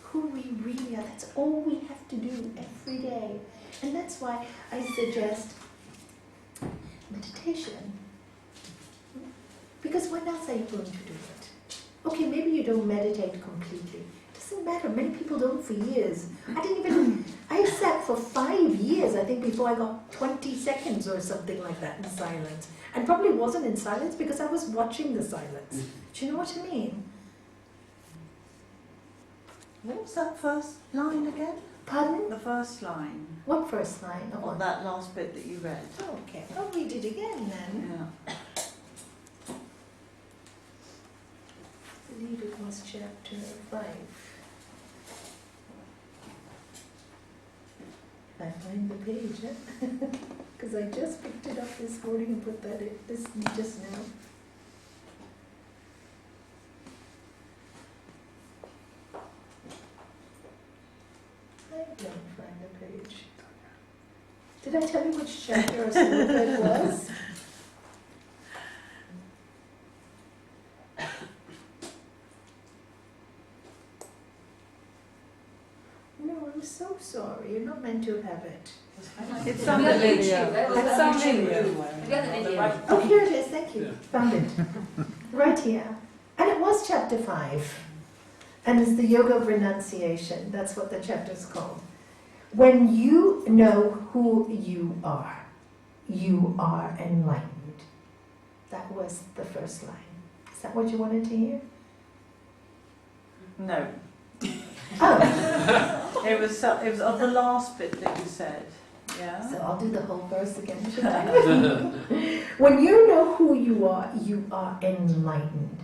Who we really are. That's all we have to do every day. And that's why I suggest meditation. Because when else are you going to do it? Okay, maybe you don't meditate completely. It doesn't matter. Many people don't for years. I sat for 5 years, I think, before I got 20 seconds or something like that in silence. And probably wasn't in silence because I was watching the silence. Do you know what I mean? What was that first line again? Pardon? The first line. What first line? Of On what? that last bit that you read. Okay, I'll read it again then. Yeah. I believe it was chapter 5. I find the page, because I just picked it up this morning and put that in this just now. I don't find the page. Did I tell you which chapter or sloka it was? No, I'm so sorry. You're not meant to have it. It's on the video. It's on video. We got the video. Oh, here it is. Thank you. Found it. Right here. And it was chapter 5. And it's the yoga of renunciation. That's what the chapter is called. When you know who you are enlightened. That was the first line. Is that what you wanted to hear? No. Oh, It was of the last bit that you said. Yeah. so I'll do the whole verse again, should I? When you know who you are enlightened.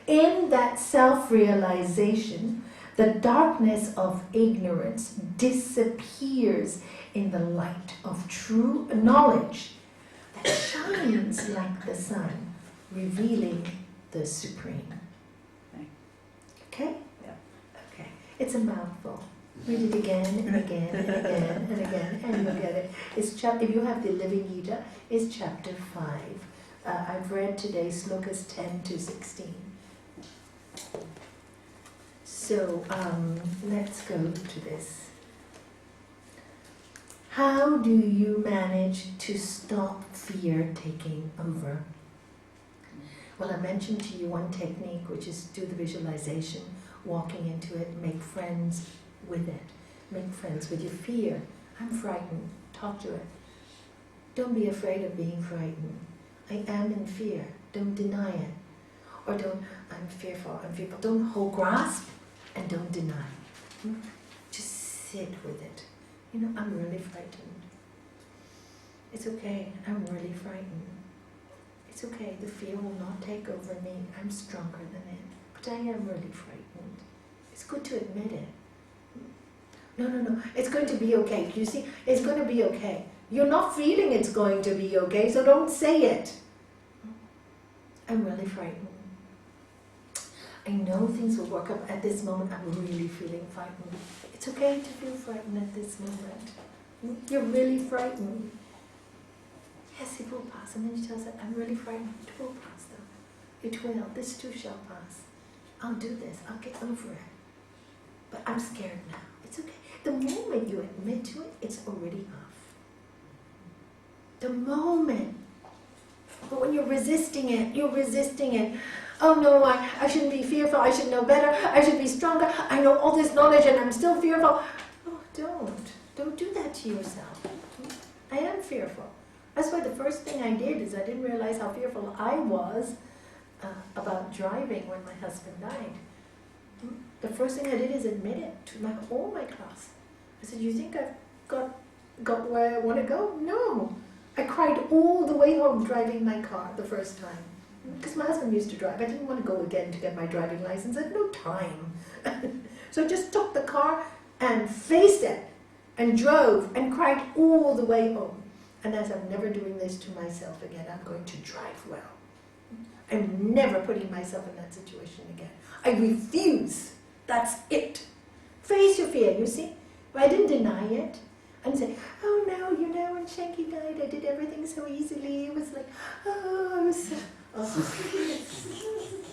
In that self-realization, the darkness of ignorance disappears in the light of true knowledge that shines like the sun, revealing the Supreme. Okay? Yeah. Okay. It's a mouthful. Read it again and again and again and again, and you'll get it. If you have the Living Gita, it's chapter 5. I've read today slokas 10 to 16. So let's go to this. How do you manage to stop fear taking over? Well, I mentioned to you one technique, which is do the visualization, walking into it, make friends with it. Make friends with your fear. I'm frightened. Talk to it. Don't be afraid of being frightened. I am in fear. Don't deny it. Or don't, I'm fearful. Don't hold grasp and don't deny. Just sit with it. You know, I'm really frightened. It's okay. I'm really frightened. It's okay. The fear will not take over me. I'm stronger than it. But I am really frightened. It's good to admit it. No. It's going to be okay. You see, it's going to be okay. You're not feeling it's going to be okay, so don't say it. I'm really frightened. I know things will work out. At this moment, I'm really feeling frightened. It's okay to feel frightened at this moment. You're really frightened. Yes, it will pass. And then she tells her, I'm really frightened. It will pass though. It will. This too shall pass. I'll do this. I'll get over it. But I'm scared now. It's okay. The moment you admit to it, it's already off. The moment. But when you're resisting it, oh no, I shouldn't be fearful, I should know better, I should be stronger, I know all this knowledge and I'm still fearful. Oh, don't do that to yourself. I am fearful. That's why the first thing I did is I didn't realize how fearful I was about driving when my husband died. The first thing I did is admit it to all my class. I said, you think I've got where I want to go? No. I cried all the way home driving my car the first time. Because my husband used to drive. I didn't want to go again to get my driving license. I had no time. So I just took the car and faced it and drove and cried all the way home. And as I'm never doing this to myself again, I'm going to drive well. I'm never putting myself in that situation again. I refuse. That's it. Face your fear, you see? But I didn't deny it. And say, oh no, you know, when Shanky died, I did everything so easily. It was like, oh, I was so... Oh.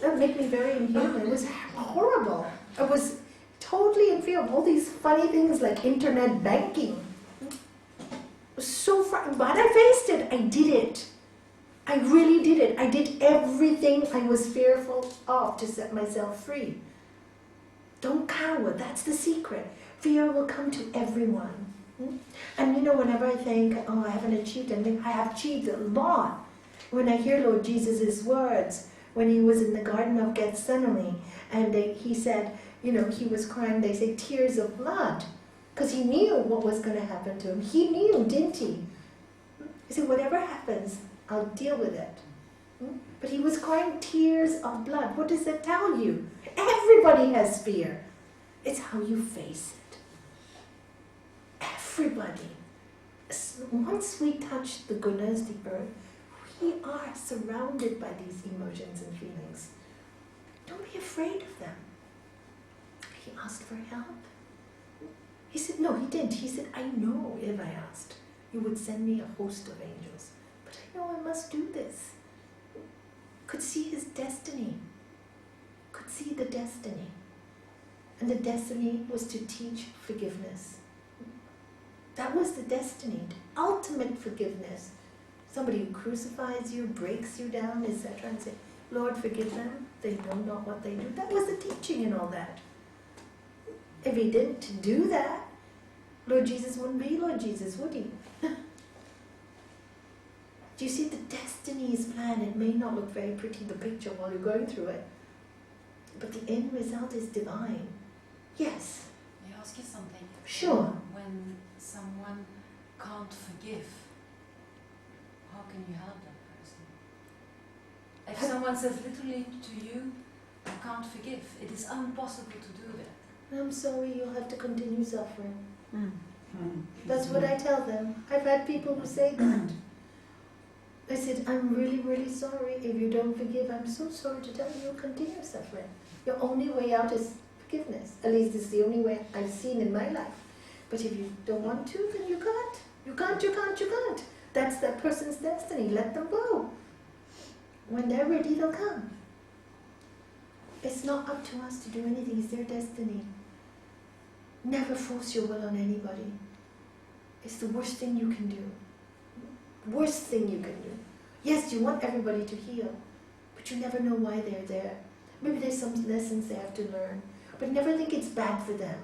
That made me very inhuman. It was horrible. I was totally in fear of all these funny things like internet banking. I was so frightened, but I faced it. I did it. I really did it. I did everything I was fearful of to set myself free. Don't cower. That's the secret. Fear will come to everyone. And you know, whenever I think, oh, I haven't achieved anything, I have achieved a lot. When I hear Lord Jesus' words, when he was in the Garden of Gethsemane, and he said, you know, he was crying, they say, tears of blood, because he knew what was going to happen to him. He knew, didn't he? He said, whatever happens, I'll deal with it. But he was crying tears of blood. What does that tell you? Everybody has fear. It's how you face it. Everybody. Once we touch the gunas, the earth, we are surrounded by these emotions and feelings. Don't be afraid of them. He asked for help. He said, no, he didn't. He said, I know if I asked, you would send me a host of angels. But I know I must do this. Could see his destiny. Could see the destiny. And the destiny was to teach forgiveness. That was the destiny, the ultimate forgiveness. Somebody who crucifies you, breaks you down, etc. and say, Lord, forgive them. They know not what they do. That was the teaching and all that. If he didn't do that, Lord Jesus wouldn't be Lord Jesus, would he? Do you see the destiny is planned? It may not look very pretty, the picture, while you're going through it, but the end result is divine. Yes. May I ask you something? Sure. When someone can't forgive, how can you help that person? If someone says literally to you, I can't forgive, it is impossible to do that. I'm sorry, you'll have to continue suffering. Mm. That's what I tell them. I've had people who say that. I said, I'm really, really sorry. If you don't forgive, I'm so sorry to tell you, you'll continue suffering. Your only way out is forgiveness. At least it's the only way I've seen in my life. But if you don't want to, then you can't. You can't, you can't, you can't. That's that person's destiny. Let them go. When they're ready, they'll come. It's not up to us to do anything. It's their destiny. Never force your will on anybody. It's the worst thing you can do. Worst thing you can do. Yes, you want everybody to heal, but you never know why they're there. Maybe there's some lessons they have to learn, but never think it's bad for them.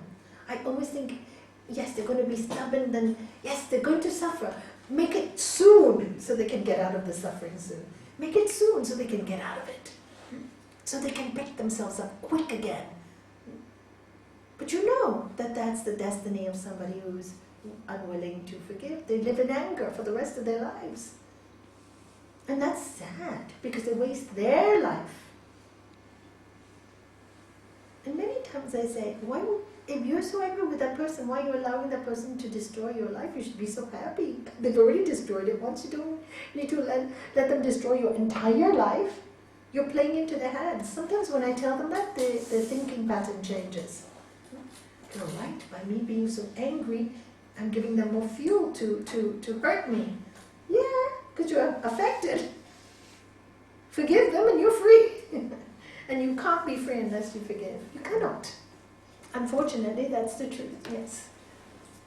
I always think, yes, they're going to be stubborn, then yes, they're going to suffer. Make it soon so they can get out of the suffering soon. Make it soon so they can get out of it. So they can pick themselves up quick again. But you know that that's the destiny of somebody who's unwilling to forgive. They live in anger for the rest of their lives. And that's sad, because they waste their life. And many times I say, if you're so angry with that person, why are you allowing that person to destroy your life? You should be so happy. They've already destroyed it once. You don't need to let them destroy your entire life. You're playing into their hands. Sometimes when I tell them that, their thinking pattern changes. You're right, by me being so angry, I'm giving them more fuel to hurt me. Yeah, because you're affected. Forgive them and you're free. And you can't be free unless you forgive. You cannot. Unfortunately, that's the truth, yes.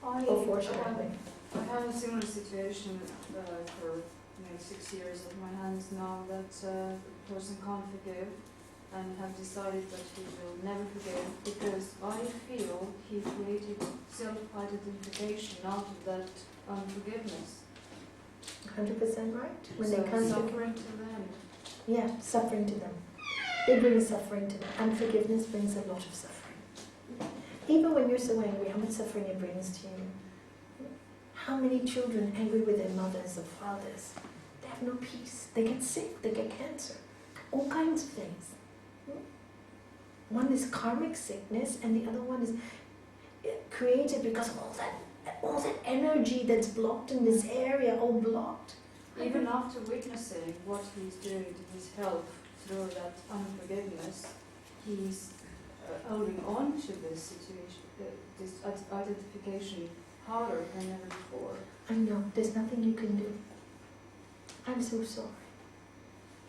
Or fortunately. I had a similar situation for maybe 6 years at my hands now, that the person can't forgive and have decided that he will never forgive, because I feel he created self-identification out of that unforgiveness. 100% right. When So they can't suffering to them. Yeah, suffering to them. They bring suffering to them. Unforgiveness brings a lot of suffering. Even when you're so angry, how much suffering it brings to you. How many children angry with their mothers or fathers? They have no peace. They get sick. They get cancer. All kinds of things. One is karmic sickness, and the other one is created because of all that energy that's blocked in this area, all blocked. Even after witnessing what he's doing to his health through that unforgiveness, he's holding on to this situation, this identification harder than ever before. I know, there's nothing you can do. I'm so sorry.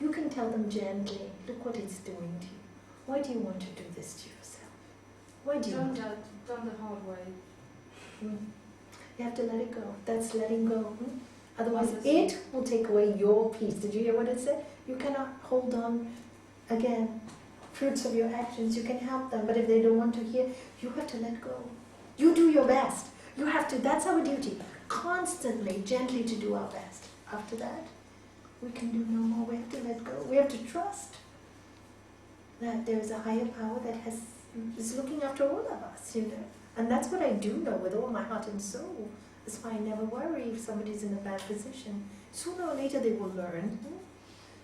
You can tell them gently, look what it's doing to you. Why do you want to do this to yourself? Why do you Done want to? that, done the hard way. You have to let it go. That's letting go. Otherwise, Honestly. it will take away your peace. Did you hear what it said? You cannot hold on, again, fruits of your actions. You can help them, but if they don't want to hear, you have to let go. You do your best. You have to, that's our duty. Constantly, gently to do our best. After that, we can do no more. We have to let go. We have to trust that there is a higher power that is looking after all of us, you know. And that's what I do know with all my heart and soul. That's why I never worry if somebody's in a bad position. Sooner or later they will learn.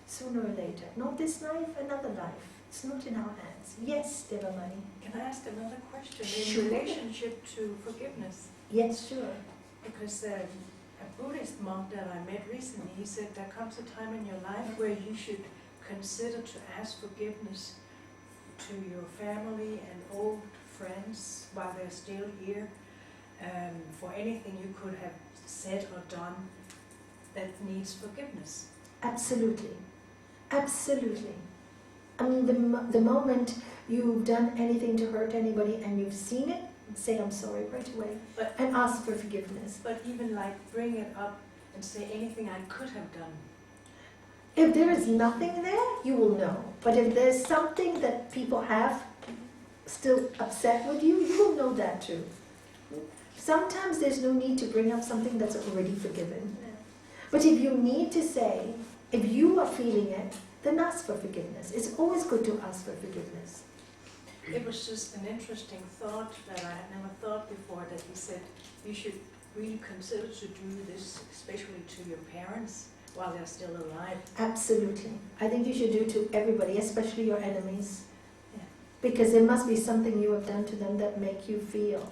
Sooner or later. Not this life, another life. It's not in our hands. Yes, Devamani. Can I ask another question Sure. in relationship to forgiveness? Yes, sure. Because a Buddhist monk that I met recently, he said there comes a time in your life where you should consider to ask forgiveness to your family and old friends while they're still here, for anything you could have said or done that needs forgiveness. Absolutely. Absolutely. I mean, the moment you've done anything to hurt anybody and you've seen it, say I'm sorry right away and ask for forgiveness. But even like bring it up and say anything I could have done. If there is nothing there, you will know. But if there's something that people have still upset with you, you will know that too. Sometimes there's no need to bring up something that's already forgiven. But if you need to say, if you are feeling it, then ask for forgiveness. It's always good to ask for forgiveness. It was just an interesting thought that I had never thought before, that he said you should really consider to do this, especially to your parents while they're still alive. Absolutely. I think you should do to everybody, especially your enemies. Yeah. Because there must be something you have done to them that make you feel,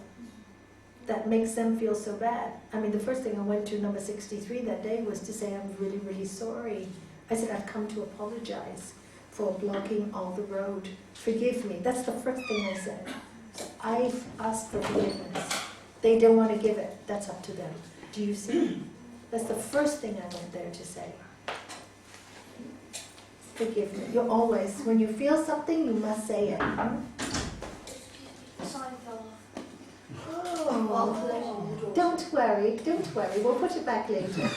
that makes them feel so bad. I mean, the first thing I went to number 63 that day was to say, I'm really, really sorry. I said, I've come to apologize for blocking all the road. Forgive me. That's the first thing I said. So I've asked for forgiveness. They don't want to give it. That's up to them. Do you see? That's the first thing I went there to say. Forgive me. You always, when you feel something, you must say it. Sign fell Oh, don't worry, we'll put it back later. We've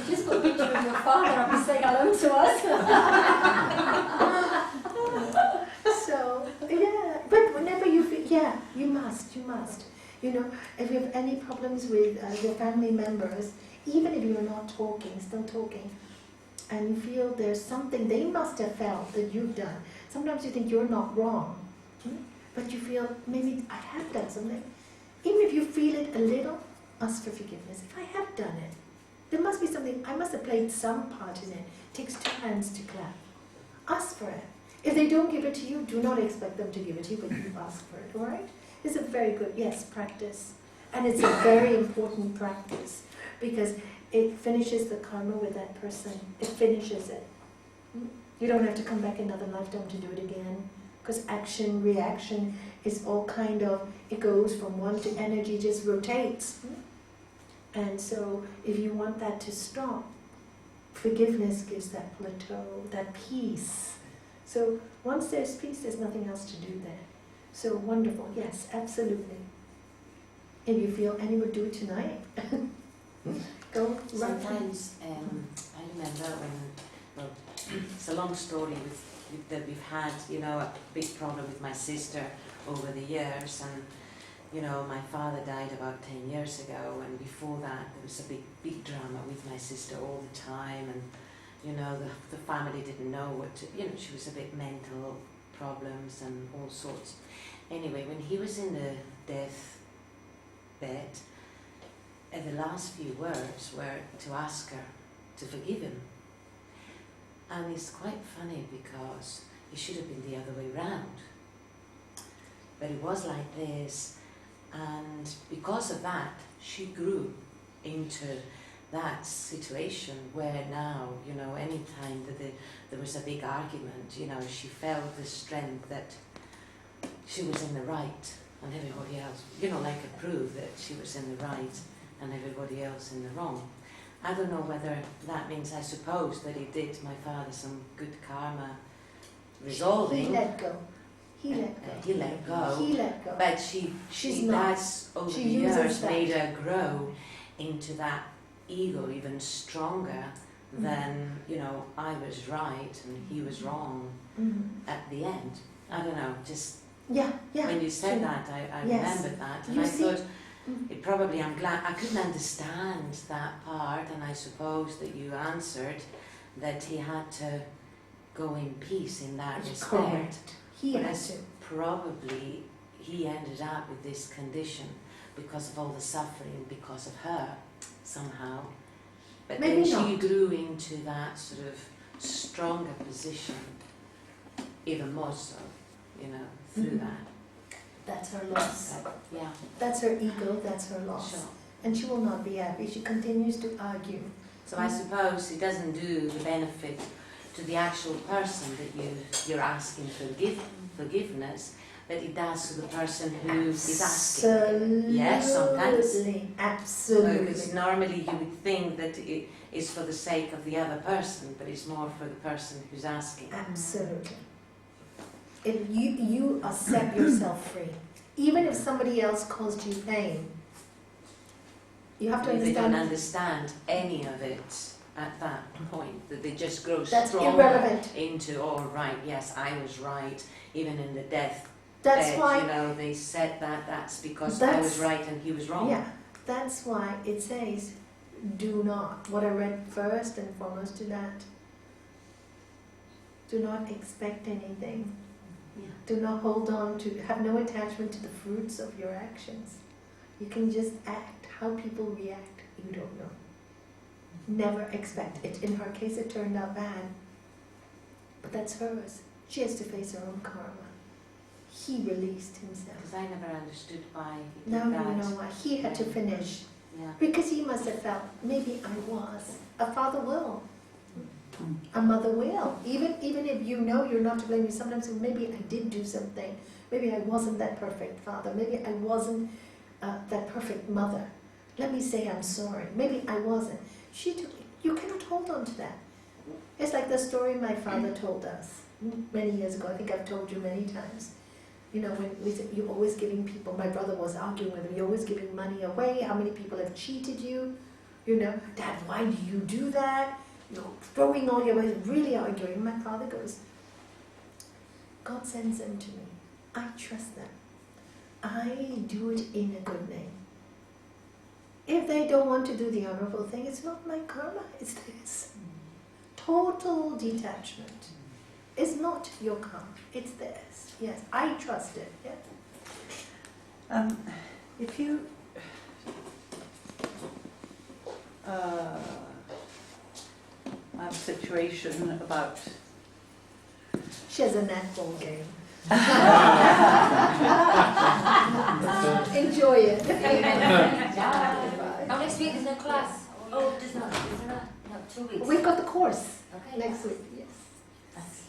just got a picture of your father up and saying hello to us. So, yeah, but whenever you feel, yeah, you must. You know, if you have any problems with your family members, even if you're not talking, still talking, and you feel there's something they must have felt that you've done. Sometimes you think you're not wrong, but you feel maybe I have done something. Even if you feel it a little, ask for forgiveness. If I have done it, there must be something, I must have played some part in it. It takes 2 hands to clap. Ask for it. If they don't give it to you, do not expect them to give it to you, but you ask for it, all right? It's a very good, yes, practice. And it's a very important practice because it finishes the karma with that person. It finishes it. You don't have to come back another lifetime to do it again. Because action, reaction is all kind of, it goes from one to energy, just rotates. And so if you want that to stop, forgiveness gives that plateau, that peace. So once there's peace, there's nothing else to do there. So wonderful, yes, absolutely. If you feel, and you would do it tonight, go right. Sometimes I remember when, well, it's a long story that we've had, you know, a big problem with my sister over the years, and you know, my father died about 10 years ago, and before that there was a big drama with my sister all the time, and you know, the family didn't know what to, you know, she was a bit mental problems and all sorts. Anyway, when he was in the death bed, the last few words were to ask her to forgive him. And it's quite funny because it should have been the other way round. But it was like this, and because of that, she grew into that situation where now, you know, any time that there was a big argument, you know, she felt the strength that she was in the right and everybody else, you know, like a proof that she was in the right and everybody else in the wrong. I don't know whether that means, I suppose, that it did my father some good karma resolving. He let go. He let go. He let go. He let go. But that's over the years that. made her grow into that ego even stronger than, you know, I was right and he was wrong at the end. I don't know, just when you said that, I remembered that, and I thought, it probably, I'm glad, I couldn't understand that part, and I suppose that you answered that he had to go in peace in that respect. Correct. He had Whereas to. probably he ended up with this condition because of all the suffering, because of her, somehow. But Maybe then not. she grew into that sort of stronger position, even more so, you know, through that. That's her loss. Yeah, That's her ego, that's her loss. sure. And she will not be happy. She continues to argue. So I suppose it doesn't do the benefit to the actual person that you're asking forgiveness, but it does to the person who is asking. Absolutely. Yes, sometimes. Absolutely. Because normally you would think that it is for the sake of the other person, but it's more for the person who's asking. Absolutely. If you are set yourself free, even if somebody else caused you pain, you have to If they don't understand. understand any of it, at that point, that they just grow That's stronger irrelevant. into, all right, yes, I was right, even in the death That's bed, why. you know, they said that's because I That's- was right and he was wrong. Yeah, that's why it says, do not. What I read first and foremost to that. Do not expect anything. Yeah. Do not hold on to, have no attachment to the fruits of your actions. You can just act. How people react, you don't know. Never expect it. In her case, it turned out bad. But that's hers. She has to face her own karma. He released himself. Because I never understood why he Now did you that. know why. He had to finish. Yeah. Because he must have felt, maybe I was. A father will. A mother will. Even if you know you're not to blame, you sometimes say, maybe I did do something. Maybe I wasn't that perfect father. Maybe I wasn't that perfect mother. Let me say I'm sorry. Maybe I wasn't. You cannot hold on to that. It's like the story my father told us many years ago. I think I've told you many times. You know, when we said, you're always giving people, my brother was arguing with him, you're always giving money away, how many people have cheated you? You know, Dad, why do you do that? You're throwing all your money, really arguing. My father goes, God sends them to me. I trust them. I do it in a good name. If they don't want to do the honorable thing, it's not my karma, it's theirs. Total detachment. It's not your karma, it's theirs. Yes, I trust it. Yeah. If you have a situation about She has a netball game. Enjoy it. Oh, next week there's no class. Oh, there's not. Is there not? No, 2 weeks. We've got the course Okay. next week, yes. That's-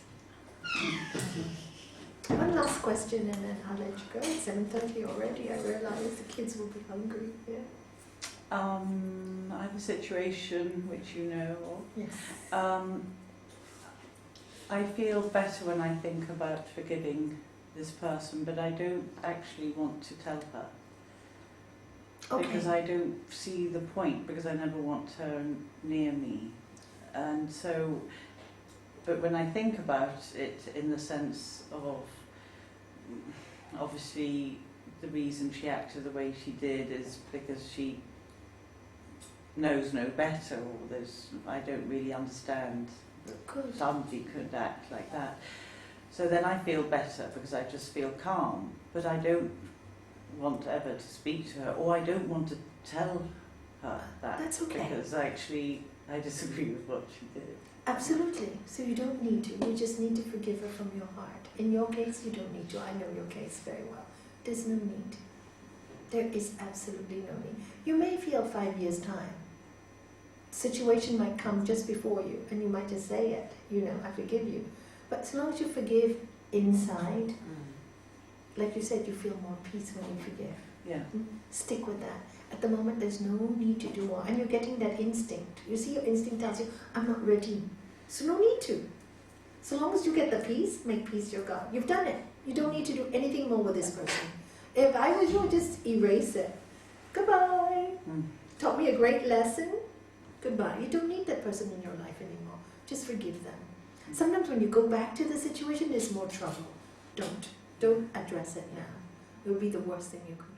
One last question and then I'll let you go. It's 7:30 already. I realize the kids will be hungry. Yeah. I have a situation which you know of. Yes. I feel better when I think about forgiving this person, but I don't actually want to tell her. Because Okay. I don't see the point, because I never want her near me. And so, but when I think about it in the sense of, obviously the reason she acted the way she did is because she knows no better, or I don't really understand that Good. somebody could act like that. So then I feel better because I just feel calm, but I don't want ever to speak to her, or I don't want to tell her that. That's okay. Because actually I disagree with what she did. Absolutely. So you don't need to. You just need to forgive her from your heart. In your case, you don't need to. I know your case very well. There's no need. There is absolutely no need. You may feel 5 years' time. Situation might come just before you, and you might just say it. You know, I forgive you. But as long as you forgive inside, like you said, you feel more peace when you forgive. Yeah. Stick with that. At the moment, there's no need to do more. And you're getting that instinct. You see, your instinct tells you, I'm not ready. So no need to. So long as you get the peace, make peace your God. You've done it. You don't need to do anything more with this person. If I was you, I'd just erase it. Goodbye. Taught me a great lesson. Goodbye. You don't need that person in your life anymore. Just forgive them. Sometimes when you go back to the situation, there's more trouble. Don't address it now. It would be the worst thing you could